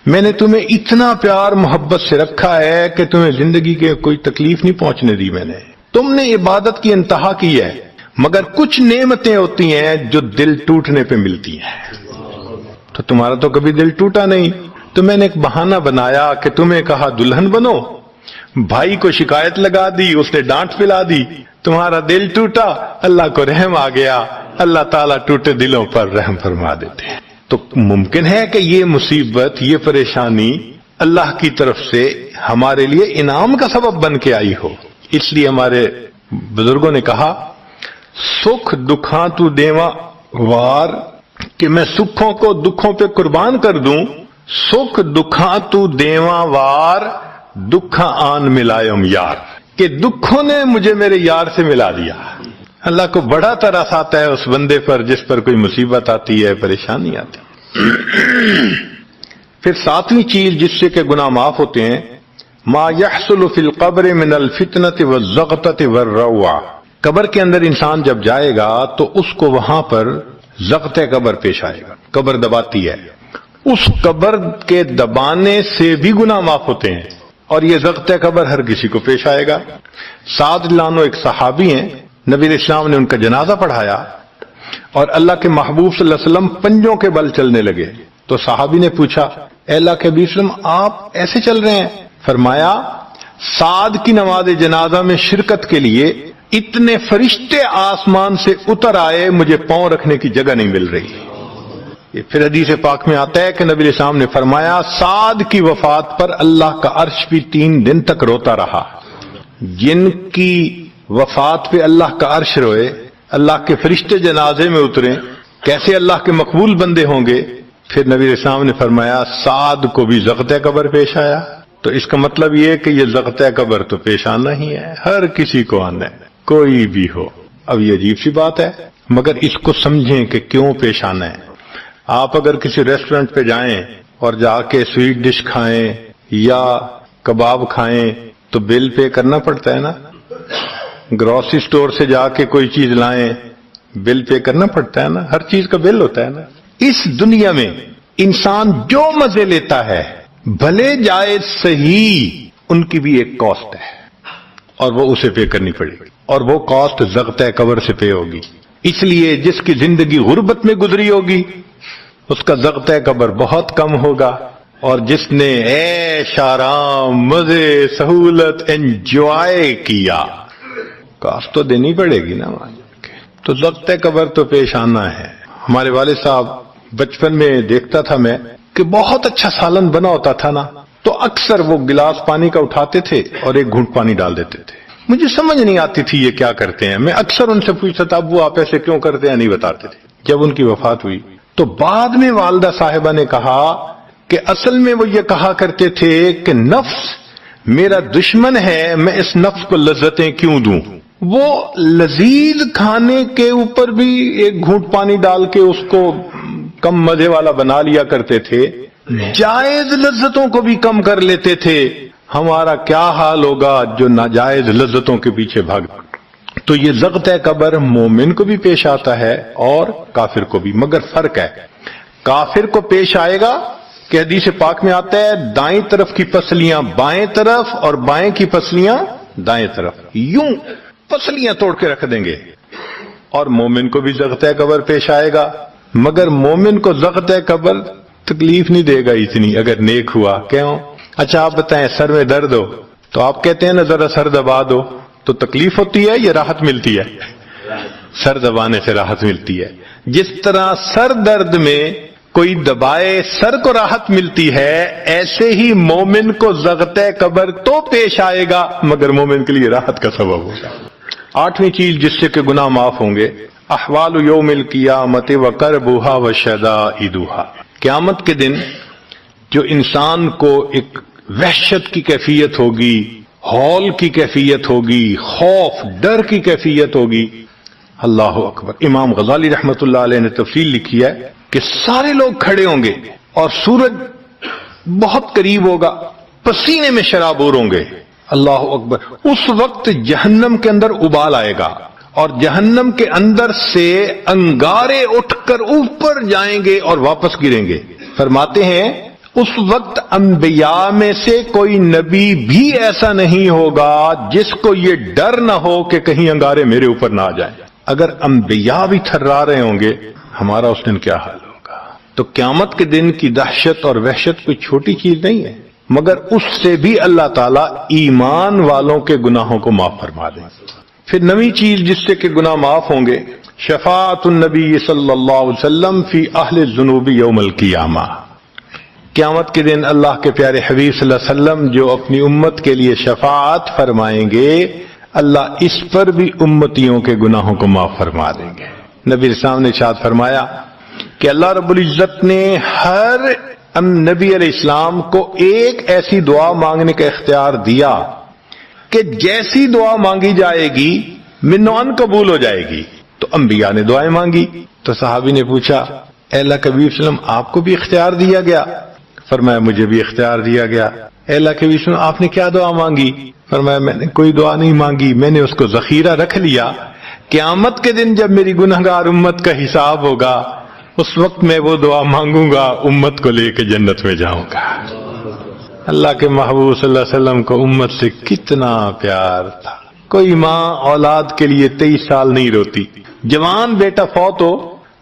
میں نے تمہیں اتنا پیار محبت سے رکھا ہے کہ تمہیں زندگی کے کوئی تکلیف نہیں پہنچنے دی میں نے، تم نے عبادت کی انتہا کی ہے، مگر کچھ نعمتیں ہوتی ہیں جو دل ٹوٹنے پہ ملتی ہیں، تو تمہارا تو کبھی دل ٹوٹا نہیں، تو میں نے ایک بہانہ بنایا کہ تمہیں کہا دلہن بنو، بھائی کو شکایت لگا دی، اس نے ڈانٹ پلا دی، تمہارا دل ٹوٹا، اللہ کو رحم آ گیا، اللہ تعالیٰ ٹوٹے دلوں پر رحم فرما دیتے ہیں۔ تو ممکن ہے کہ یہ مصیبت، یہ پریشانی اللہ کی طرف سے ہمارے لیے انعام کا سبب بن کے آئی ہو۔ اس لیے ہمارے بزرگوں نے کہا سکھ دکھاں تو دیواں وار، کہ میں سکھوں کو دکھوں پہ قربان کر دوں، سکھ دکھاں تو دیواں وار، دکھاں آن ملائم یار، کہ دکھوں نے مجھے میرے یار سے ملا دیا۔ اللہ کو بڑا ترس آتا ہے اس بندے پر جس پر کوئی مصیبت آتی ہے، پریشانی آتی ہے۔ پھر ساتویں چیز جس سے کہ گناہ معاف ہوتے ہیں، ما يحصل فی القبر من الفتنة والزغطة والروع، قبر کے اندر انسان جب جائے گا تو اس کو وہاں پر زغط قبر پیش آئے گا، قبر دباتی ہے، اس قبر کے دبانے سے بھی گناہ معاف ہوتے ہیں، اور یہ زغط قبر ہر کسی کو پیش آئے گا۔ سعد لانو ایک صحابی ہیں، نبی علیہ السلام نے ان کا جنازہ پڑھایا اور اللہ کے محبوب صلی اللہ علیہ وسلم پنجوں کے بل چلنے لگے، تو صحابی نے پوچھا اے اللہ کے حبیب صلی اللہ علیہ وسلم آپ ایسے چل رہے ہیں؟ فرمایا سعد کی نماز جنازہ میں شرکت کے لیے اتنے فرشتے آسمان سے اتر آئے، مجھے پاؤں رکھنے کی جگہ نہیں مل رہی۔ یہ پھر حدیث پاک میں آتا ہے کہ نبی علیہ السلام نے فرمایا سعد کی وفات پر اللہ کا عرش بھی 3 دن تک روتا رہا۔ جن کی وفات پہ اللہ کا عرش روئے، اللہ کے فرشتے جنازے میں اتریں، کیسے اللہ کے مقبول بندے ہوں گے؟ پھر نبی علیہ السلام نے فرمایا سعد کو بھی زغط قبر پیش آیا۔ تو اس کا مطلب یہ ہے کہ یہ زغط قبر تو پیش آنا ہی ہے، ہر کسی کو آنا ہے، کوئی بھی ہو۔ اب یہ عجیب سی بات ہے، مگر اس کو سمجھیں کہ کیوں پیش آنا ہے۔ آپ اگر کسی ریسٹورنٹ پہ جائیں اور جا کے سویٹ ڈش کھائیں یا کباب کھائیں تو بل پے کرنا پڑتا ہے نا، گروسری سٹور سے جا کے کوئی چیز لائیں بل پے کرنا پڑتا ہے نا، ہر چیز کا بل ہوتا ہے نا۔ اس دنیا میں انسان جو مزے لیتا ہے بھلے جائز صحیح، ان کی بھی ایک کاسٹ ہے اور وہ اسے پے کرنی پڑے گی، اور وہ کاسٹ زغط قبر سے پے ہوگی۔ اس لیے جس کی زندگی غربت میں گزری ہوگی اس کا زغط قبر بہت کم ہوگا، اور جس نے عیش آرام مزے سہولت انجوائے کیا کاسٹ تو دینی پڑے گی نا۔ تو زغط قبر تو پیش آنا ہے۔ ہمارے والد صاحب بچپن میں دیکھتا تھا میں کہ بہت اچھا سالن بنا ہوتا تھا نا، تو اکثر وہ گلاس پانی کا اٹھاتے تھے اور ایک گھونٹ پانی ڈال دیتے تھے۔ مجھے سمجھ نہیں آتی تھی یہ کیا کرتے ہیں، میں اکثر ان سے پوچھتا تھا اب وہ آپ ایسے کیوں کرتے ہیں، نہیں بتاتے تھے۔ جب ان کی وفات ہوئی تو بعد میں والدہ صاحبہ نے کہا کہ اصل میں وہ یہ کہا کرتے تھے کہ نفس میرا دشمن ہے، میں اس نفس کو لذتیں کیوں دوں۔ وہ لذیذ کھانے کے اوپر بھی ایک گھونٹ پانی ڈال کے اس کو کم مزے والا بنا لیا کرتے تھے، جائز لذتوں کو بھی کم کر لیتے تھے۔ ہمارا کیا حال ہوگا جو ناجائز لذتوں کے پیچھے بھاگ۔ تو یہ زغط قبر مومن کو بھی پیش آتا ہے اور کافر کو بھی، مگر فرق ہے، کافر کو پیش آئے گا کہ حدیث پاک میں آتا ہے دائیں طرف کی پسلیاں بائیں طرف اور بائیں کی پسلیاں دائیں طرف، یوں پسلیاں توڑ کے رکھ دیں گے۔ اور مومن کو بھی زغط قبر پیش آئے گا، مگر مومن کو زغط قبر تکلیف نہیں دے گا اتنی اگر نیک ہوا. کیوں؟ اچھا آپ بتائیں سر میں درد ہو تو آپ کہتے ہیں نا ذرا سر دبا دو، تو تکلیف ہوتی ہے یا راحت ملتی ہے؟ سر دبانے سے راحت ملتی ہے. جس طرح سر درد میں کوئی دبائے سر کو راحت ملتی ہے، ایسے ہی مومن کو ضغط قبر تو پیش آئے گا مگر مومن کے لیے راحت کا سبب ہوگا. 8ویں چیز جس سے کہ گناہ معاف ہوں گے، احوال یوم القیامت وکربھا وشدائدھا. قیامت کے دن جو انسان کو ایک وحشت کی کیفیت ہوگی، ہول کی کیفیت ہوگی، خوف ڈر کی کیفیت ہوگی. اللہ اکبر. امام غزالی رحمت اللہ علیہ نے تفصیل لکھی ہے کہ سارے لوگ کھڑے ہوں گے اور سورج بہت قریب ہوگا، پسینے میں شرابور ہوں گے. اللہ اکبر. اس وقت جہنم کے اندر ابال آئے گا اور جہنم کے اندر سے انگارے اٹھ کر اوپر جائیں گے اور واپس گریں گے. فرماتے ہیں اس وقت انبیاء میں سے کوئی نبی بھی ایسا نہیں ہوگا جس کو یہ ڈر نہ ہو کہ کہیں انگارے میرے اوپر نہ آ جائیں. اگر انبیاء بھی تھرا رہے ہوں گے ہمارا اس دن کیا حال ہوگا. تو قیامت کے دن کی دہشت اور وحشت کوئی چھوٹی چیز نہیں ہے، مگر اس سے بھی اللہ تعالیٰ ایمان والوں کے گناہوں کو معاف فرما دیں. پھر 9ویں چیز جس سے کہ گناہ معاف ہوں گے، شفاعت النبی صلی اللہ علیہ وسلم فی اہل الذنوب یوم القیامہ. قیامت کے دن اللہ کے پیارے حبیب صلی اللہ علیہ وسلم جو اپنی امت کے لیے شفاعت فرمائیں گے، اللہ اس پر بھی امتیوں کے گناہوں کو معاف فرما دیں گے. نبی اسلام نے ارشاد فرمایا کہ اللہ رب العزت نے ہر نبی علیہ السلام کو ایک ایسی دعا مانگنے کا اختیار دیا کہ جیسی دعا مانگی جائے گی منوان قبول ہو جائے گی. تو انبیاء نے دعائیں مانگی تو صحابی نے پوچھا اے اللہ کے حبیب صلی اللہ علیہ وسلم آپ کو بھی اختیار دیا گیا؟ فرمایا مجھے بھی اختیار دیا گیا. اے اللہ کے حبیب صلی اللہ علیہ وسلم آپ نے کیا دعا مانگی؟ فرمایا میں نے کوئی دعا نہیں مانگی، میں نے اس کو ذخیرہ رکھ لیا. قیامت کے دن جب میری گنہگار امت کا حساب ہوگا اس وقت میں وہ دعا مانگوں گا، امت کو لے کے جنت میں جاؤں گا. اللہ کے محبوب صلی اللہ علیہ وسلم کو امت سے کتنا پیار تھا. کوئی ماں اولاد کے لیے 23 سال نہیں روتی. جوان بیٹا فوت ہو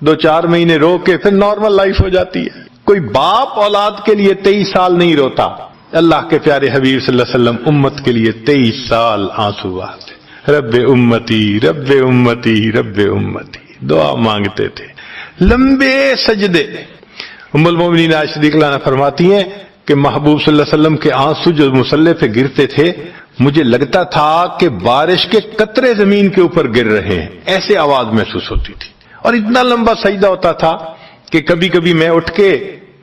2-4 مہینے رو کے پھر نارمل لائف ہو جاتی ہے. کوئی باپ اولاد کے لیے 23 سال نہیں روتا. اللہ کے پیارے حبیب صلی اللہ علیہ وسلم امت کے لیے 23 سال آنسو بہاتے. رب امتی رب امتی رب امتی دعا مانگتے تھے، لمبے سجدے. ام المومنین عائشہ رضی اللہ عنہا فرماتی ہیں کہ محبوب صلی اللہ علیہ وسلم کے آنسو جو مصلی پہ گرتے تھے مجھے لگتا تھا کہ بارش کے قطرے زمین کے اوپر گر رہے ہیں، ایسے آواز محسوس ہوتی تھی. اور اتنا لمبا سجدہ ہوتا تھا کہ کبھی کبھی میں اٹھ کے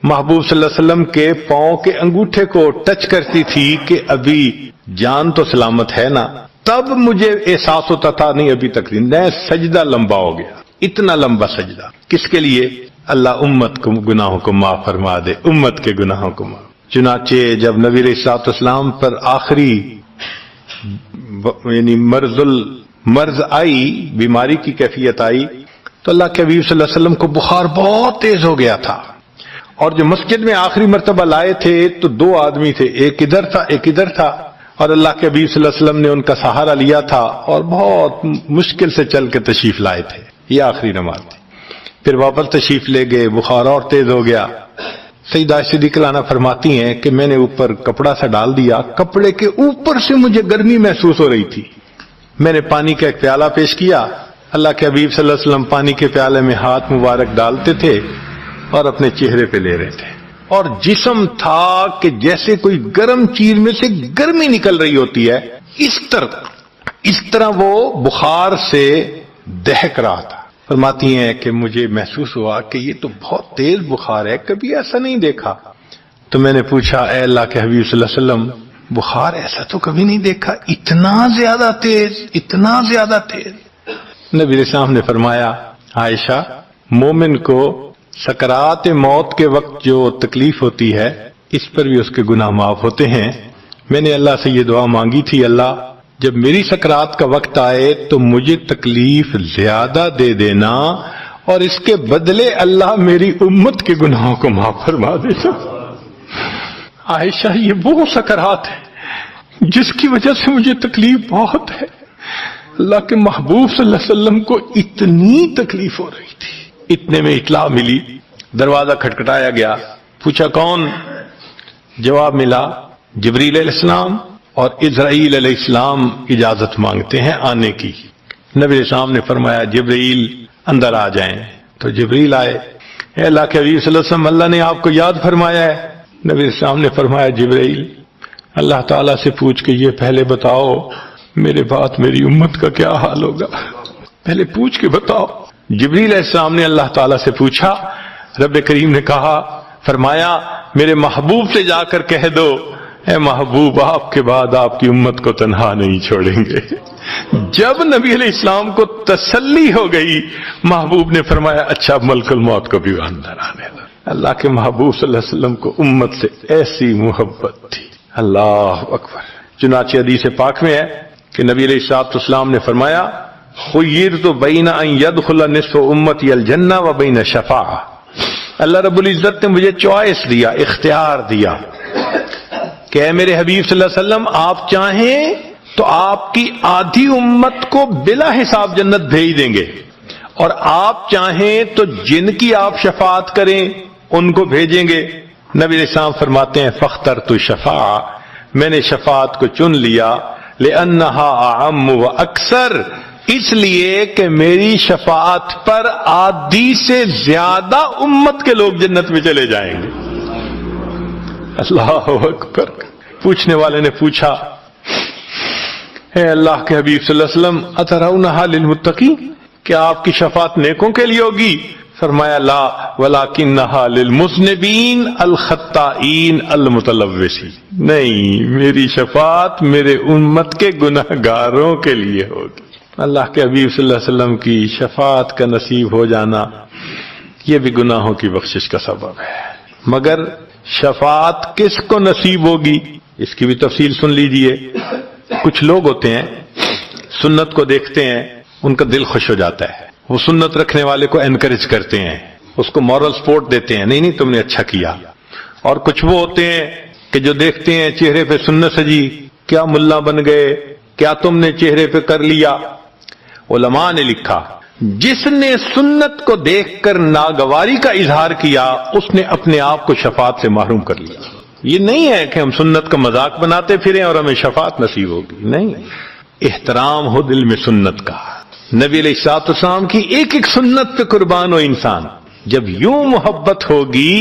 محبوب صلی اللہ علیہ وسلم کے پاؤں کے انگوٹھے کو ٹچ کرتی تھی کہ ابھی جان تو سلامت ہے نا. تب مجھے احساس ہوتا تھا نہیں ابھی تک نہیں، سجدہ لمبا ہو گیا. اتنا لمبا سجدہ کس کے لیے؟ اللہ امت کو گناہوں کو معاف فرما دے، امت کے گناہوں کو معاف. چنانچہ جب نبی علیہ الصلوۃ والسلام پر آخری یعنی مرض آئی، بیماری کی کیفیت آئی، تو اللہ کے حبیب صلی اللہ علیہ وسلم کو بخار بہت تیز ہو گیا تھا. اور جو مسجد میں آخری مرتبہ لائے تھے تو 2 آدمی تھے، ایک ادھر تھا ایک ادھر تھا، اور اللہ کے حبیب صلی اللہ علیہ وسلم نے ان کا سہارا لیا تھا اور بہت مشکل سے چل کے تشریف لائے تھے. یہ آخری نماز تھی. پھر واپس تشریف لے گئے، بخار اور تیز ہو گیا. سیدہ عائشہ رضی اللہ عنہا فرماتی ہیں کہ میں نے اوپر کپڑا سا ڈال دیا، کپڑے کے اوپر سے مجھے گرمی محسوس ہو رہی تھی. میں نے پانی کا ایک پیالہ پیش کیا، اللہ کے حبیب صلی اللہ علیہ وسلم پانی کے پیالے میں ہاتھ مبارک ڈالتے تھے اور اپنے چہرے پہ لے رہے تھے. اور جسم تھا کہ جیسے کوئی گرم چیز میں سے گرمی نکل رہی ہوتی ہے، اس طرح وہ بخار سے دہک رہا تھا. فرماتی ہیں کہ مجھے محسوس ہوا کہ یہ تو بہت تیز بخار ہے، کبھی ایسا نہیں دیکھا. تو میں نے پوچھا اے اللہ کے حبیب صلی اللہ علیہ وسلم بخار ایسا تو کبھی نہیں دیکھا، اتنا زیادہ تیز اتنا زیادہ تیز. نبی علیہ السلام نے فرمایا عائشہ، مومن کو سکرات موت کے وقت جو تکلیف ہوتی ہے اس پر بھی اس کے گناہ معاف ہوتے ہیں. میں نے اللہ سے یہ دعا مانگی تھی، اللہ جب میری سکرات کا وقت آئے تو مجھے تکلیف زیادہ دے دینا اور اس کے بدلے اللہ میری امت کے گناہوں کو معاف فرما دینا. عائشہ یہ وہ سکرات ہے جس کی وجہ سے مجھے تکلیف بہت ہے. اللہ کے محبوب صلی اللہ علیہ وسلم کو اتنی تکلیف ہو رہی تھی. اتنے میں اطلاع ملی، دروازہ کھٹکھٹایا گیا. پوچھا کون؟ جواب ملا جبریل علیہ السلام اور اسرائیل علیہ السلام اجازت مانگتے ہیں آنے کی۔ نبی علیہ السلام نے فرمایا جبریل اندر آ جائیں، تو جبریل آئے۔ اے اللہ کے حبیب صلی اللہ علیہ وسلم، اللہ نے آپ کو یاد فرمایا ہے۔ نبی علیہ السلام نے فرمایا جبریل اللہ تعالیٰ سے پوچھ کے یہ پہلے بتاؤ میرے بعد میری امت کا کیا حال ہوگا، پہلے پوچھ کے بتاؤ۔ جبریل علیہ السلام نے اللہ تعالیٰ سے پوچھا، رب کریم نے کہا، فرمایا میرے محبوب سے جا کر کہہ دو اے محبوب آپ کے بعد آپ کی امت کو تنہا نہیں چھوڑیں گے۔ جب نبی علیہ السلام کو تسلی ہو گئی، محبوب نے فرمایا اچھا ملک الموت کو بھی اندر آنے دو۔ اللہ کے محبوب صلی اللہ علیہ وسلم کو امت سے ایسی محبت تھی، اللہ اکبر۔ چنانچہ حدیث پاک میں ہے کہ نبی علیہ الصلوۃ والسلام نے فرمایا خیرت بین ان یدخل نصف امتی الجنہ و بین شفاعہ، اللہ رب العزت نے مجھے چوائس دیا، اختیار دیا کہ اے میرے حبیب صلی اللہ علیہ وسلم آپ چاہیں تو آپ کی آدھی امت کو بلا حساب جنت بھیج دیں گے، اور آپ چاہیں تو جن کی آپ شفاعت کریں ان کو بھیجیں گے۔ نبی علیہ السلام فرماتے ہیں فاخترت الشفاعہ، میں نے شفاعت کو چن لیا، لأنہا اعم و اکثر، اس لیے کہ میری شفاعت پر آدھی سے زیادہ امت کے لوگ جنت میں چلے جائیں گے۔ اللہ اکبر۔ پوچھنے والے نے پوچھا اے اللہ کے حبیب صلی اللہ علیہ وسلم اترونہا للمتقین، کیا آپ کی شفاعت نیکوں کے لیے ہوگی؟ فرمایا لا ولکنہا للمذنبین الخطائین المتلوثین، نہیں میری شفاعت میرے امت کے گناہگاروں کے لیے ہوگی۔ اللہ کے حبیب صلی اللہ علیہ وسلم کی شفاعت کا نصیب ہو جانا یہ بھی گناہوں کی بخشش کا سبب ہے۔ مگر شفاعت کس کو نصیب ہوگی اس کی بھی تفصیل سن لیجئے۔ کچھ لوگ ہوتے ہیں سنت کو دیکھتے ہیں ان کا دل خوش ہو جاتا ہے، وہ سنت رکھنے والے کو انکریج کرتے ہیں، اس کو مورل سپورٹ دیتے ہیں، نہیں تم نے اچھا کیا۔ اور کچھ وہ ہوتے ہیں کہ جو دیکھتے ہیں چہرے پہ سنت سجی، کیا ملا بن گئے، کیا تم نے چہرے پہ کر لیا۔ علماء نے لکھا جس نے سنت کو دیکھ کر ناگواری کا اظہار کیا اس نے اپنے آپ کو شفاعت سے محروم کر لیا۔ یہ نہیں ہے کہ ہم سنت کا مذاق بناتے پھریں اور ہمیں شفاعت نصیب ہوگی، نہیں، احترام ہو دل میں سنت کا۔ نبی علیہ الصلوۃ والسلام کی ایک ایک سنت پہ قربان ہو انسان، جب یوں محبت ہوگی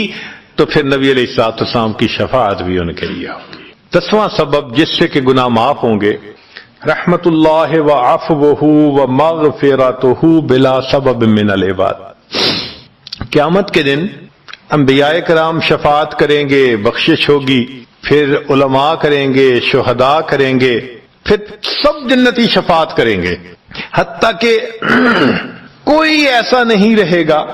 تو پھر نبی علیہ الصلوۃ والسلام کی شفاعت بھی ان کے لیے ہوگی۔ 10واں سبب جس سے کہ گناہ معاف ہوں گے، رحمت اللہ و عفوہ و مغفرتہ بلا سبب من العباد، قیامت کے دن انبیاء کرام شفاعت کریں گے، بخشش ہوگی، پھر علماء کریں گے، شہداء کریں گے، پھر سب جنتی شفاعت کریں گے، حتیٰ کہ کوئی ایسا نہیں رہے گا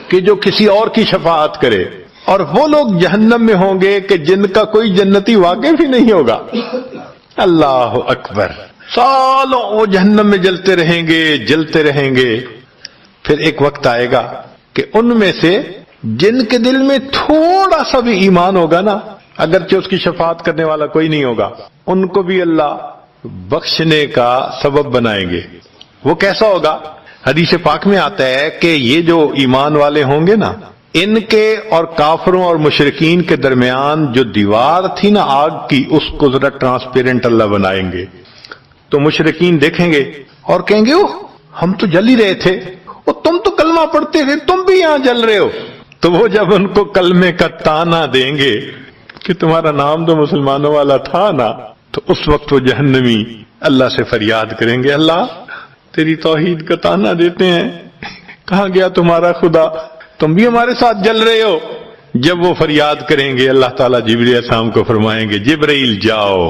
کہ جو کسی اور کی شفاعت کرے، اور وہ لوگ جہنم میں ہوں گے کہ جن کا کوئی جنتی واقف ہی نہیں ہوگا۔ اللہ اکبر، سالوں وہ جہنم میں جلتے رہیں گے، جلتے رہیں گے۔ پھر ایک وقت آئے گا کہ ان میں سے جن کے دل میں تھوڑا سا بھی ایمان ہوگا نا، اگرچہ اس کی شفاعت کرنے والا کوئی نہیں ہوگا، ان کو بھی اللہ بخشنے کا سبب بنائیں گے۔ وہ کیسا ہوگا؟ حدیث پاک میں آتا ہے کہ یہ جو ایمان والے ہوں گے نا، ان کے اور کافروں اور مشرکین کے درمیان جو دیوار تھی نا آگ کی، اس کو ذرا ٹرانسپیرنٹ اللہ بنائیں گے۔ تو مشرکین دیکھیں گے اور کہیں گے ہم تو جل ہی رہے تھے، تم تو کلمہ پڑھتے تھے، تم بھی یہاں جل رہے ہو۔ تو وہ جب ان کو کلمے کا تانا دیں گے کہ تمہارا نام تو مسلمانوں والا تھا نا، تو اس وقت وہ جہنمی اللہ سے فریاد کریں گے، اللہ تیری توحید کا تانا دیتے ہیں، کہاں گیا تمہارا خدا، تم بھی ہمارے ساتھ جل رہے ہو۔ جب وہ فریاد کریں گے اللہ تعالیٰ جبریل علیہ السلام کو فرمائیں گے جبرائیل جاؤ،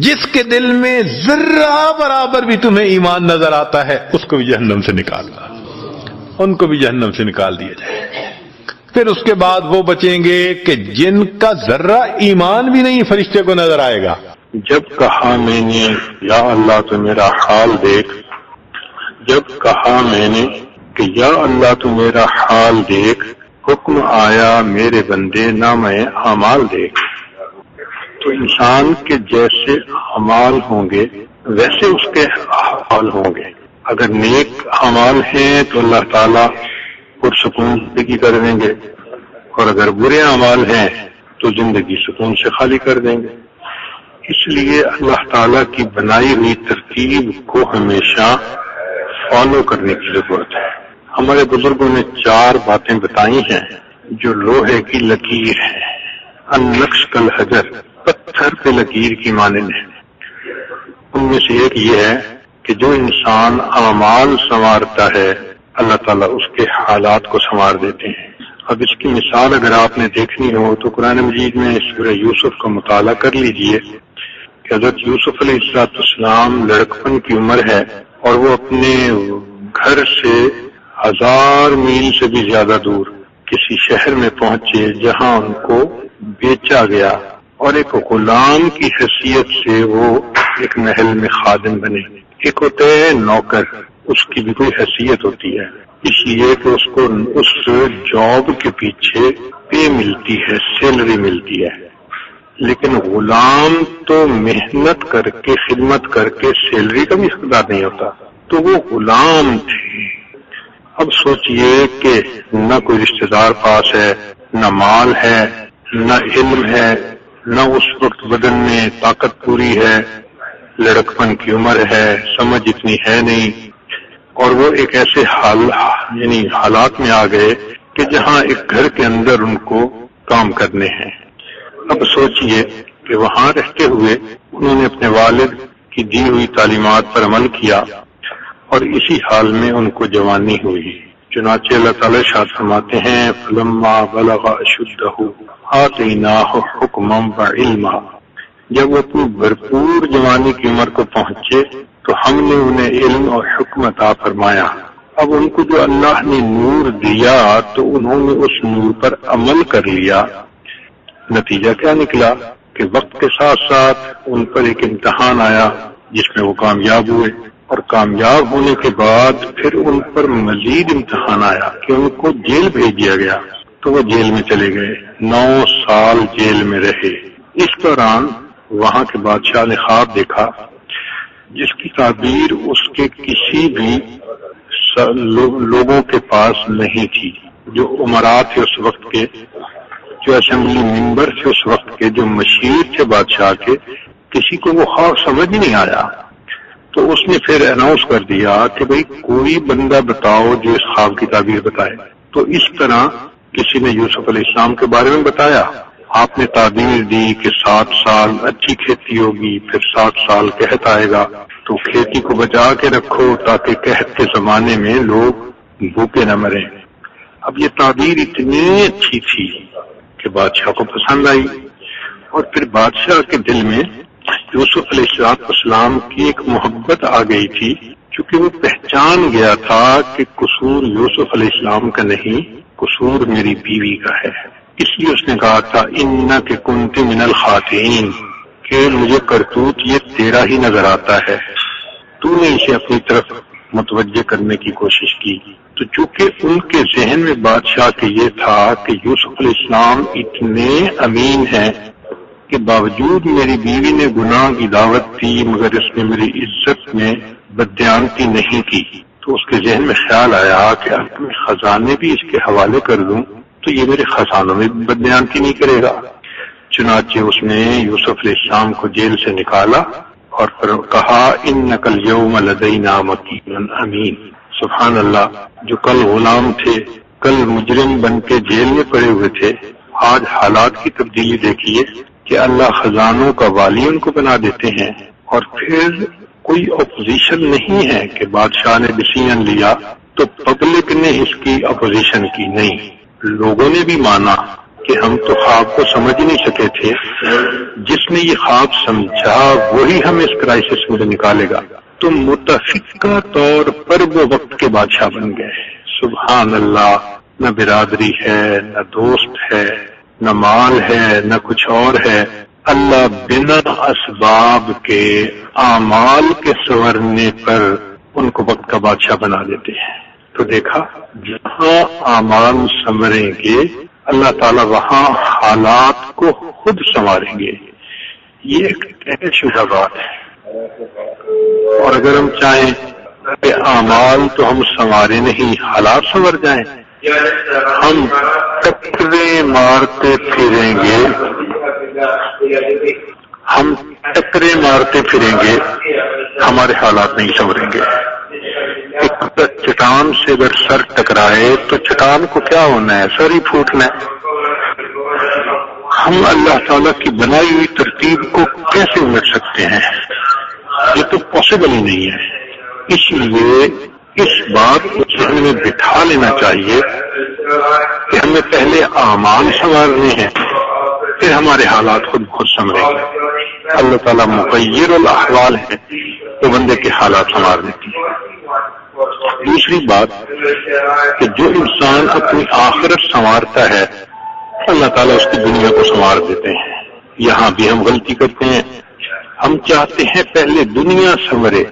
جس کے دل میں ذرہ برابر بھی تمہیں ایمان نظر آتا ہے اس کو بھی جہنم سے نکالنا، ان کو بھی جہنم سے نکال دیا جائے۔ پھر اس کے بعد وہ بچیں گے کہ جن کا ذرہ ایمان بھی نہیں فرشتے کو نظر آئے گا۔ جب کہا میں نے یا اللہ تو میرا حال دیکھ، جب کہا میں نے کہ یا اللہ تو میرا حال دیکھ، حکم آیا میرے بندے نامہ اعمال دیکھ۔ تو انسان کے جیسے اعمال ہوں گے ویسے اس کے حال ہوں گے۔ اگر نیک اعمال ہیں تو اللہ تعالیٰ پرسکون زندگی کر دیں گے، اور اگر برے اعمال ہیں تو زندگی سکون سے خالی کر دیں گے۔ اس لیے اللہ تعالیٰ کی بنائی ہوئی ترتیب کو ہمیشہ فالو کرنے کی ضرورت ہے۔ ہمارے بزرگوں نے 4 باتیں بتائی ہیں جو لوہے کی لکیر ہے، النقش کالحجر، پتھر پہ لکیر کی مانند ہے۔ ان میں سے ایک یہ ہے کہ جو انسان اعمال سنوارتا ہے اللہ تعالیٰ اس کے حالات کو سنوار دیتے ہیں۔ اب اس کی مثال اگر آپ نے دیکھنی ہو تو قرآن مجید میں سورہ یوسف کا مطالعہ کر لیجئے کہ حضرت یوسف علیہ السلام لڑکپن کی عمر ہے اور وہ اپنے گھر سے 1000 میل سے بھی زیادہ دور کسی شہر میں پہنچے جہاں ان کو بیچا گیا اور ایک غلام کی حیثیت سے وہ ایک محل میں خادم بنے۔ ایک ہوتا ہے نوکر، اس کی بھی کوئی حیثیت ہوتی ہے، اس لیے کہ اس کو اس جاب کے پیچھے پے ملتی ہے، سیلری ملتی ہے، لیکن غلام تو محنت کر کے خدمت کر کے سیلری کا بھی حقدار نہیں ہوتا، تو وہ غلام تھے۔ اب سوچئے کہ نہ کوئی رشتہ دار پاس ہے، نہ مال ہے، نہ علم ہے، نہ اس وقت بدن میں طاقت پوری ہے، لڑکپن کی عمر ہے، سمجھ اتنی ہے نہیں، اور وہ ایک ایسے حالات میں آ گئے کہ جہاں ایک گھر کے اندر ان کو کام کرنے ہیں۔ اب سوچئے کہ وہاں رہتے ہوئے انہوں نے اپنے والد کی دی ہوئی تعلیمات پر عمل کیا اور اسی حال میں ان کو جوانی ہوئی۔ چنانچہ اللہ تعالیٰ ارشاد فرماتے ہیں فلما بلغ اشدہ آتیناہ حکما وعلما، جب وہ اپنی بھرپور جوانی کی عمر کو پہنچے تو ہم نے انہیں علم اور حکم عطا فرمایا۔ اب ان کو جو اللہ نے نور دیا تو انہوں نے اس نور پر عمل کر لیا۔ نتیجہ کیا نکلا کہ وقت کے ساتھ ساتھ ان پر ایک امتحان آیا جس میں وہ کامیاب ہوئے، اور کامیاب ہونے کے بعد پھر ان پر مزید امتحان آیا کہ ان کو جیل بھیج دیا گیا، تو وہ جیل میں چلے گئے، 9 سال جیل میں رہے۔ اس دوران وہاں کے بادشاہ نے خواب دیکھا جس کی تعبیر اس کے کسی بھی لوگوں کے پاس نہیں تھی، جو امراء تھے اس وقت کے، جو اسمبلی ممبر تھے اس وقت کے، جو مشیر تھے بادشاہ کے، کسی کو وہ خواب سمجھ نہیں آیا۔ تو اس نے پھر اناؤنس کر دیا کہ بھئی کوئی بندہ بتاؤ جو اس خواب کی تعبیر بتائے۔ تو اس طرح کسی نے یوسف علیہ السلام کے بارے میں بتایا، آپ نے تعبیر دی کہ 7 سال اچھی کھیتی ہوگی، پھر 7 سال قحط آئے گا، تو کھیتی کو بچا کے رکھو تاکہ قحط کے زمانے میں لوگ بھوکے نہ مریں۔ اب یہ تعبیر اتنی اچھی تھی کہ بادشاہ کو پسند آئی، اور پھر بادشاہ کے دل میں یوسف علیہ السلام کی ایک محبت آ گئی تھی، کیونکہ وہ پہچان گیا تھا کہ قصور یوسف علیہ السلام کا نہیں، قصور میری بیوی کا ہے۔ اس لیے اس نے کہا تھا انک کنت من الخاطئین، کہ مجھے کرتوت یہ تیرا ہی نظر آتا ہے، تو نے اسے اپنی طرف متوجہ کرنے کی کوشش کی۔ تو چونکہ ان کے ذہن میں بادشاہ کے یہ تھا کہ یوسف علیہ السلام اتنے امین ہیں کہ باوجود میری بیوی نے گناہ کی دعوت دی مگر اس نے میری عزت میں بددیانتی نہیں کی، تو اس کے ذہن میں خیال آیا کہ اگر میں خزانے بھی اس کے حوالے کر دوں تو یہ میرے خزانوں میں بددیانتی نہیں کرے گا۔ چنانچہ اس نے یوسف علیہ السلام کو جیل سے نکالا اور پھر کہا انک الیوم لدینا مکین امین۔ سبحان اللہ، جو کل غلام تھے، کل مجرم بن کے جیل میں پڑے ہوئے تھے، آج حالات کی تبدیلی دیکھیے کہ اللہ خزانوں کا والی ان کو بنا دیتے ہیں، اور پھر کوئی اپوزیشن نہیں ہے کہ بادشاہ نے ڈیسیژن لیا تو پبلک نے اس کی اپوزیشن کی، نہیں، لوگوں نے بھی مانا کہ ہم تو خواب کو سمجھ نہیں سکے تھے، جس نے یہ خواب سمجھا وہی ہمیں اس کرائسس میں نکالے گا، تو متفقہ طور پر وہ وقت کے بادشاہ بن گئے۔ سبحان اللہ، نہ برادری ہے، نہ دوست ہے، نہ مال ہے، نہ کچھ اور ہے، اللہ بنا اسباب کے اعمال کے سنورنے پر ان کو وقت کا بادشاہ بنا دیتے ہیں۔ تو دیکھا، جہاں اعمال سنوریں گے اللہ تعالیٰ وہاں حالات کو خود سنواریں گے، یہ ایک طے شدہ بات ہے۔ اور اگر ہم چاہیں کہ اعمال تو ہم سنوارے نہیں، حالات سنور جائیں، ہم قطرے مارتے پھریں گے، ہم ٹکرے مارتے پھریں گے، ہمارے حالات نہیں سنوریں گے۔ ایک چٹان سے اگر سر ٹکرائے تو چٹان کو کیا ہونا ہے؟ سر ہی پھوٹنا ہے۔ ہم اللہ تعالیٰ کی بنائی ہوئی ترتیب کو کیسے الٹ سکتے ہیں؟ یہ تو پاسبل ہی نہیں ہے۔ اس لیے اس بات کو ذہن میں بٹھا لینا چاہیے کہ ہمیں پہلے اعمال سنوارنے ہیں، پھر ہمارے حالات خود بہت سنوریں گے۔ اللہ تعالیٰ مغیر الاحوال ہے، وہ بندے کے حالات سنوار دیتی ہے۔ دوسری بات کہ جو انسان اپنی آخرت سنوارتا ہے اللہ تعالیٰ اس کی دنیا کو سنوار دیتے ہیں۔ یہاں بھی ہم غلطی کرتے ہیں، ہم چاہتے ہیں پہلے دنیا سنورے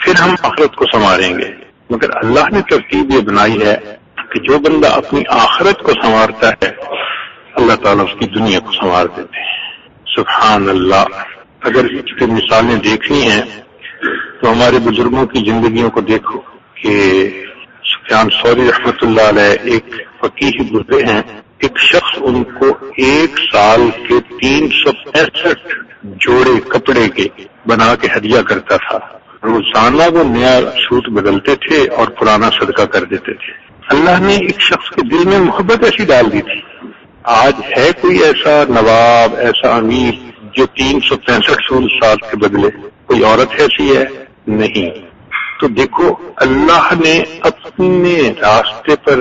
پھر ہم آخرت کو سنواریں گے، مگر اللہ نے ترتیب یہ بنائی ہے کہ جو بندہ اپنی آخرت کو سنوارتا ہے اللہ تعالیٰ اس کی دنیا کو سنوار دیتے ہیں۔ سبحان اللہ۔ اگر اس کی مثالیں دیکھنی ہیں تو ہمارے بزرگوں کی زندگیوں کو دیکھو کہ سفیان ثوری رحمۃ اللہ علیہ ایک فقیہ گزرے ہیں، ایک شخص ان کو 1 سال کے 365 جوڑے کپڑے کے بنا کے ہدیہ کرتا تھا۔ روزانہ وہ نیا سوٹ بدلتے تھے اور پرانا صدقہ کر دیتے تھے۔ اللہ نے ایک شخص کے دل میں محبت ایسی ڈال دی تھی۔ آج ہے کوئی ایسا نواب، ایسا امیر جو 365 سال کے بدلے؟ کوئی عورت ایسی ہے؟ نہیں۔ تو دیکھو اللہ نے اپنے راستے پر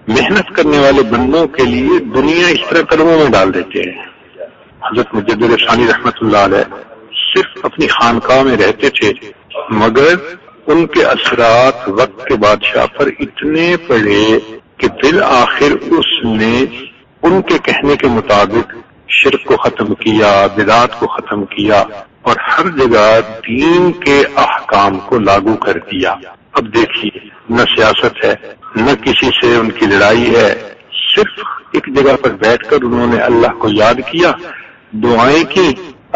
محنت کرنے والے بندوں کے لیے دنیا اس طرح قدموں میں ڈال دیتے ہیں۔ حضرت مجدد ثانی رحمۃ اللہ علیہ صرف اپنی خانقاہ میں رہتے تھے، مگر ان کے اثرات وقت کے بادشاہ پر اتنے پڑے کہ بالآخر اس نے ان کے کہنے کے مطابق شرک کو ختم کیا، بدعات کو ختم کیا اور ہر جگہ دین کے احکام کو لاگو کر دیا۔ اب دیکھیے، نہ سیاست ہے، نہ کسی سے ان کی لڑائی ہے، صرف ایک جگہ پر بیٹھ کر انہوں نے اللہ کو یاد کیا، دعائیں کی،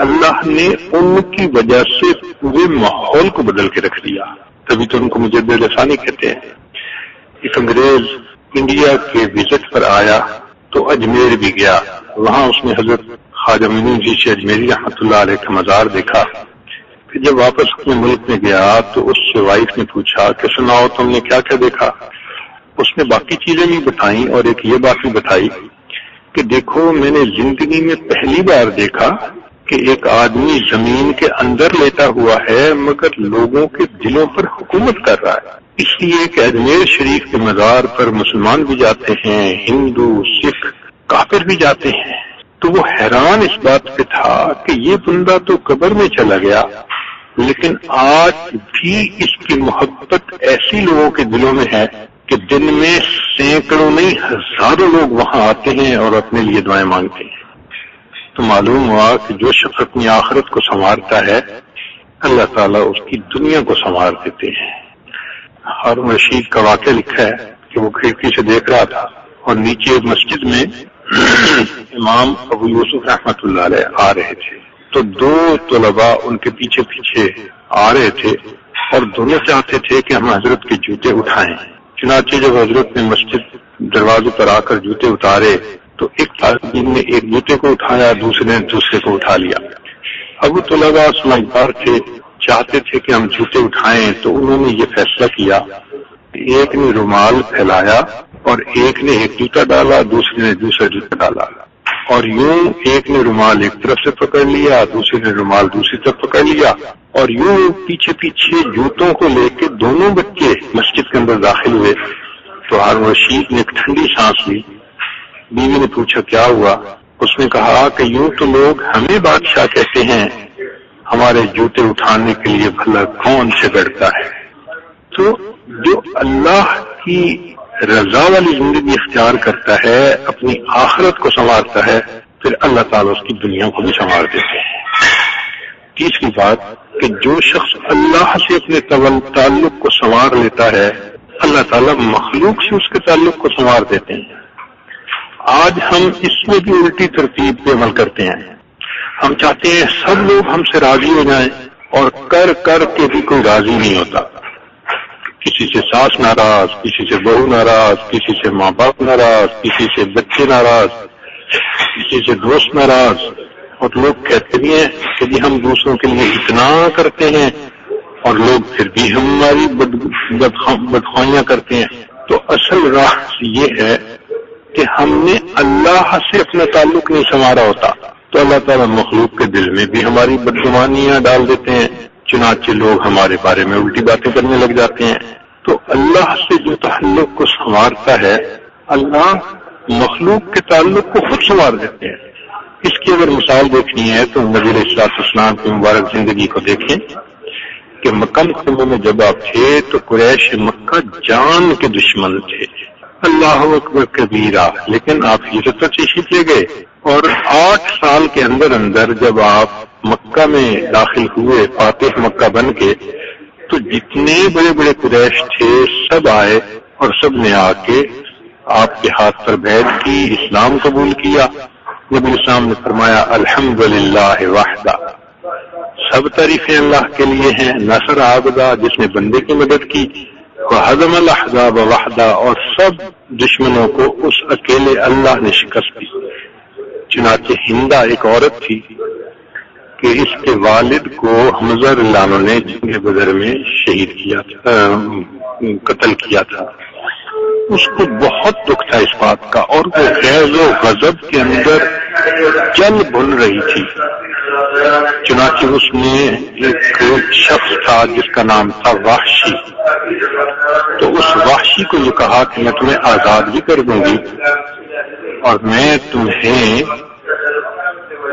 اللہ نے ان کی وجہ سے پورے ماحول کو بدل کے رکھ دیا۔ تبھی تو ان کو مجدد ثانی کہتے ہیں۔ ایک انگریز انڈیا کے وزٹ پر آیا تو اجمیر بھی گیا، وہاں اس نے حضرت خواجہ معین جی سے اجمیری رحمۃ اللہ علیہ کا مزار دیکھا۔ پھر جب واپس اپنے ملک میں گیا تو اس سے وائف نے پوچھا کہ سناؤ تم نے کیا کیا دیکھا؟ اس نے باقی چیزیں بھی بتائیں اور ایک یہ بات بھی بتائی کہ دیکھو میں نے زندگی میں پہلی بار دیکھا کہ ایک آدمی زمین کے اندر لیٹا ہوا ہے مگر لوگوں کے دلوں پر حکومت کر رہا ہے۔ اس لیے کہ اجمیر شریف کے مزار پر مسلمان بھی جاتے ہیں، ہندو، سکھ، کافر بھی جاتے ہیں۔ تو وہ حیران اس بات پہ تھا کہ یہ بندہ تو قبر میں چلا گیا لیکن آج بھی اس کی محبت ایسی لوگوں کے دلوں میں ہے کہ دن میں سینکڑوں نہیں ہزاروں لوگ وہاں آتے ہیں اور اپنے لیے دعائیں مانگتے ہیں۔ تو معلوم ہوا کہ جو شخص اپنی آخرت کو سنوارتا ہے اللہ تعالیٰ اس کی دنیا کو سنوار دیتے ہیں۔ ہارون رشید کا واقعہ لکھا ہے کہ وہ کھڑکی سے دیکھ رہا تھا اور نیچے مسجد میں امام ابو یوسف رحمۃ اللہ علیہ آ رہے تھے تو 2 طلباء ان کے پیچھے پیچھے آ رہے تھے اور دونوں چاہتے تھے کہ ہم حضرت کے جوتے اٹھائیں۔ چنانچہ جب حضرت نے مسجد دروازے پر آ کر جوتے اتارے تو ایک طالب علم نے ایک جوتے کو اٹھایا، دوسرے نے دوسرے کو اٹھا لیا۔ ابو طلباء سمجھدار تھے، چاہتے تھے کہ ہم جوتے اٹھائیں، تو انہوں نے یہ فیصلہ کیا کہ ایک نے رومال پھیلایا اور ایک نے ایک جوتا ڈالا، دوسرے نے دوسرا جوتا ڈالا، اور یوں ایک نے رومال ایک طرف سے پکڑ لیا، دوسرے نے رومال دوسری طرف پکڑ لیا، اور یوں پیچھے پیچھے جوتوں کو لے کے دونوں بچے مسجد کے اندر داخل ہوئے۔ تو ہارون رشید نے ایک ٹھنڈی سانس لی۔ بیوی نے پوچھا کیا ہوا؟ اس نے کہا کہ یوں تو لوگ ہمیں بادشاہ کہتے ہیں، ہمارے جوتے اٹھانے کے لیے بھلا کون سے ڈرتا ہے؟ تو جو اللہ کی رضا والی زندگی اختیار کرتا ہے، اپنی آخرت کو سنوارتا ہے، پھر اللہ تعالیٰ اس کی دنیا کو بھی سنوار دیتے ہیں۔ تیسری بات کہ جو شخص اللہ سے اپنے تعلق کو سنوار لیتا ہے اللہ تعالیٰ مخلوق سے اس کے تعلق کو سنوار دیتے ہیں۔ آج ہم اس میں بھی الٹی ترتیب پہ عمل کرتے ہیں۔ ہم چاہتے ہیں سب لوگ ہم سے راضی ہو جائیں اور کر کے بھی کوئی راضی نہیں ہوتا۔ کسی سے ساس ناراض، کسی سے بہو ناراض، کسی سے ماں باپ ناراض، کسی سے بچے ناراض، کسی سے دوست ناراض، اور لوگ کہتے بھی ہیں کہ جی ہم دوسروں کے لیے اتنا کرتے ہیں اور لوگ پھر بھی ہماری بدخوائیاں کرتے ہیں. تو اصل راہ یہ ہے کہ ہم نے اللہ سے اپنا تعلق نہیں سنوارا ہوتا تو اللہ تعالیٰ مخلوق کے دل میں بھی ہماری بدگمانیاں ڈال دیتے ہیں، چنانچہ لوگ ہمارے بارے میں الٹی باتیں کرنے لگ جاتے ہیں. تو اللہ سے جو تعلق کو سنوارتا ہے، اللہ مخلوق کے تعلق کو خود سنوار دیتے ہیں. اس کی اگر مثال دیکھنی ہے تو نبی علیہ السلام کی مبارک زندگی کو دیکھیں کہ مکہ مکرمہ میں جب آپ تھے تو قریش مکہ جان کے دشمن تھے. اللہ اکبر کبیرہ. لیکن آپ ہجرت پر تشریف لے گئے اور 8 سال کے اندر اندر جب آپ مکہ میں داخل ہوئے فاتح مکہ بن کے، تو جتنے بڑے بڑے قریش تھے سب آئے اور سب نے آ کے آپ کے ہاتھ پر بیعت کی، اسلام قبول کیا. نبی اسلام نے فرمایا الحمدللہ وحدہ، سب تعریفیں اللہ کے لیے ہیں. نصر عابدہ، جس نے بندے کی مدد کی، وہزم الاحزاب وحدہ، اور سب دشمنوں کو اس اکیلے اللہ نے شکست دی. چنانچہ ہندہ ایک عورت تھی کہ اس کے والد کو حمزہ رضی اللہ عنہ نے جنگ بدر میں شہید کیا تھا، قتل کیا تھا. اس کو بہت دکھ تھا اس بات کا، اور وہ غیظ و غضب کے اندر جل بھن رہی تھی. چنانچہ اس نے ایک شخص تھا جس کا نام تھا وحشی، تو اس وحشی کو یہ کہا کہ میں تمہیں آزاد بھی کر دوں گی اور میں تمہیں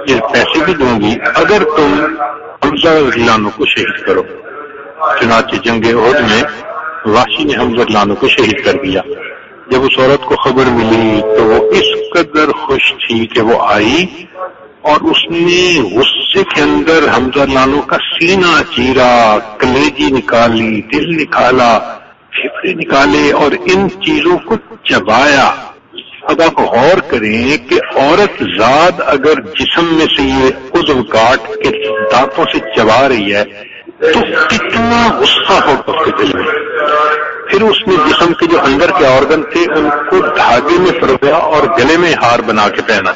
یہ پیسے بھی دوں گی اگر تم حمزہ رضی اللہ عنہ کو شہید کرو. چنانچہ جنگ احد میں وحشی نے حمزہ رضی اللہ عنہ کو شہید کر دیا. جب اس عورت کو خبر ملی تو وہ اس قدر خوش تھی کہ وہ آئی اور اس نے غصے کے اندر حمزہ رضی اللہ عنہ کا سینہ چیرا، کلیجی نکالی، دل نکالا، پھیپھڑے نکالے اور ان چیزوں کو چبایا. اب آپ غور کریں کہ عورت ذات اگر جسم میں سے یہ عضو کاٹ کے دانتوں سے چبا رہی ہے تو کتنا غصہ ہوگا اس کے دل میں. پھر اس نے جسم کے جو اندر کے آرگن تھے ان کو دھاگے میں پرویا اور گلے میں ہار بنا کے پہنا.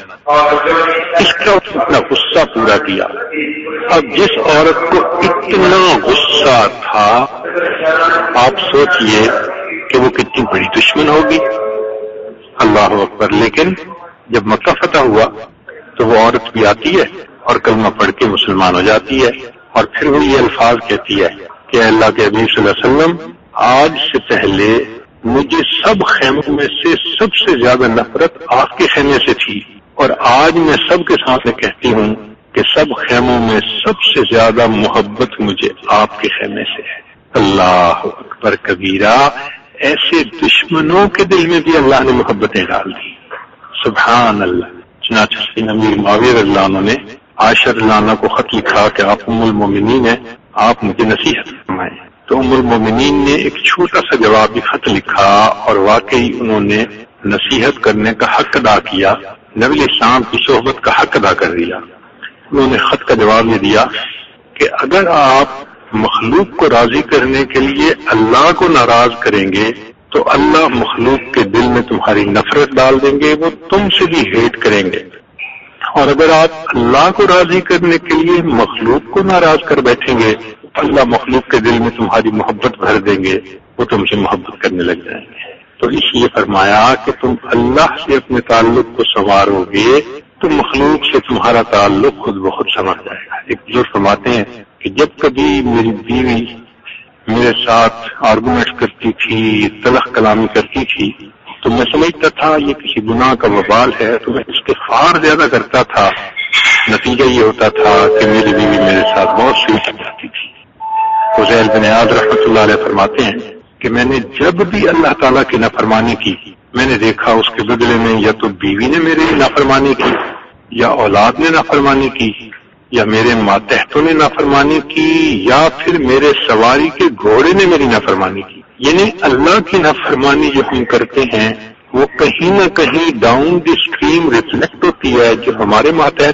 اس کا اپنا غصہ پورا کیا. اب جس عورت کو اتنا غصہ تھا آپ سوچئے کہ وہ کتنی بڑی دشمن ہوگی. اللہ اکبر. لیکن جب مکہ فتح ہوا تو وہ عورت بھی آتی ہے اور کلمہ پڑھ کے مسلمان ہو جاتی ہے اور پھر وہ یہ الفاظ کہتی ہے کہ اللہ کے حبیب صلی اللہ علیہ وسلم آج سے پہلے مجھے سب خیموں میں سے سب سے زیادہ نفرت آپ کے خیمے سے تھی، اور آج میں سب کے سامنے کہتی ہوں کہ سب خیموں میں سب سے زیادہ محبت مجھے آپ کے خیمے سے ہے. اللہ اکبر کبیرہ. ایسے دشمنوں کے دل میں بھی اللہ نے محبتیں ڈال دی. سبحان اللہ. چنانچہ امیر معاویہ رضی اللہ عنہ نے عائشہ رضی اللہ عنہ کو خط لکھا کہ آپ ام المومنین ہیں، آپ مجھے نصیحت فرمائیں. تو ام المومنین نے ایک چھوٹا سا جوابی خط لکھا اور واقعی انہوں نے نصیحت کرنے کا حق ادا کیا، نبی اسلام کی صحبت کا حق ادا کر دیا. انہوں نے خط کا جواب یہ دیا کہ اگر آپ مخلوق کو راضی کرنے کے لیے اللہ کو ناراض کریں گے تو اللہ مخلوق کے دل میں تمہاری نفرت ڈال دیں گے، وہ تم سے بھی ہیٹ کریں گے. اور اگر آپ اللہ کو راضی کرنے کے لیے مخلوق کو ناراض کر بیٹھیں گے اللہ مخلوق کے دل میں تمہاری محبت بھر دیں گے، وہ تم سے محبت کرنے لگ جائیں گے. تو اس لیے فرمایا کہ تم اللہ سے اپنے تعلق کو سنوارو گے تو مخلوق سے تمہارا تعلق خود بخود سنور جائے گا. ایک بزرگ فرماتے ہیں کہ جب کبھی میری بیوی میرے ساتھ آرگومنٹ کرتی تھی، تلخ کلامی کرتی تھی، تو میں سمجھتا تھا یہ کسی گناہ کا وبال ہے، تو میں استغفار زیادہ کرتا تھا. نتیجہ یہ ہوتا تھا کہ میری بیوی میرے ساتھ بہت سوچ جاتی تھی. فضیل بن عیاض رحمۃ اللہ علیہ فرماتے ہیں کہ میں نے جب بھی اللہ تعالیٰ کی نافرمانی کی میں نے دیکھا اس کے بدلے میں یا تو بیوی نے میری نافرمانی کی، یا اولاد نے نافرمانی کی، یا میرے ماتحتوں نے نافرمانی کی، یا پھر میرے سواری کے گھوڑے نے میری نافرمانی کی. یعنی اللہ کی نافرمانی جو ہم کرتے ہیں وہ کہیں نہ کہیں ڈاؤن دی اسٹریم ریفلیکٹ ہوتی ہے. جو ہمارے ماتحت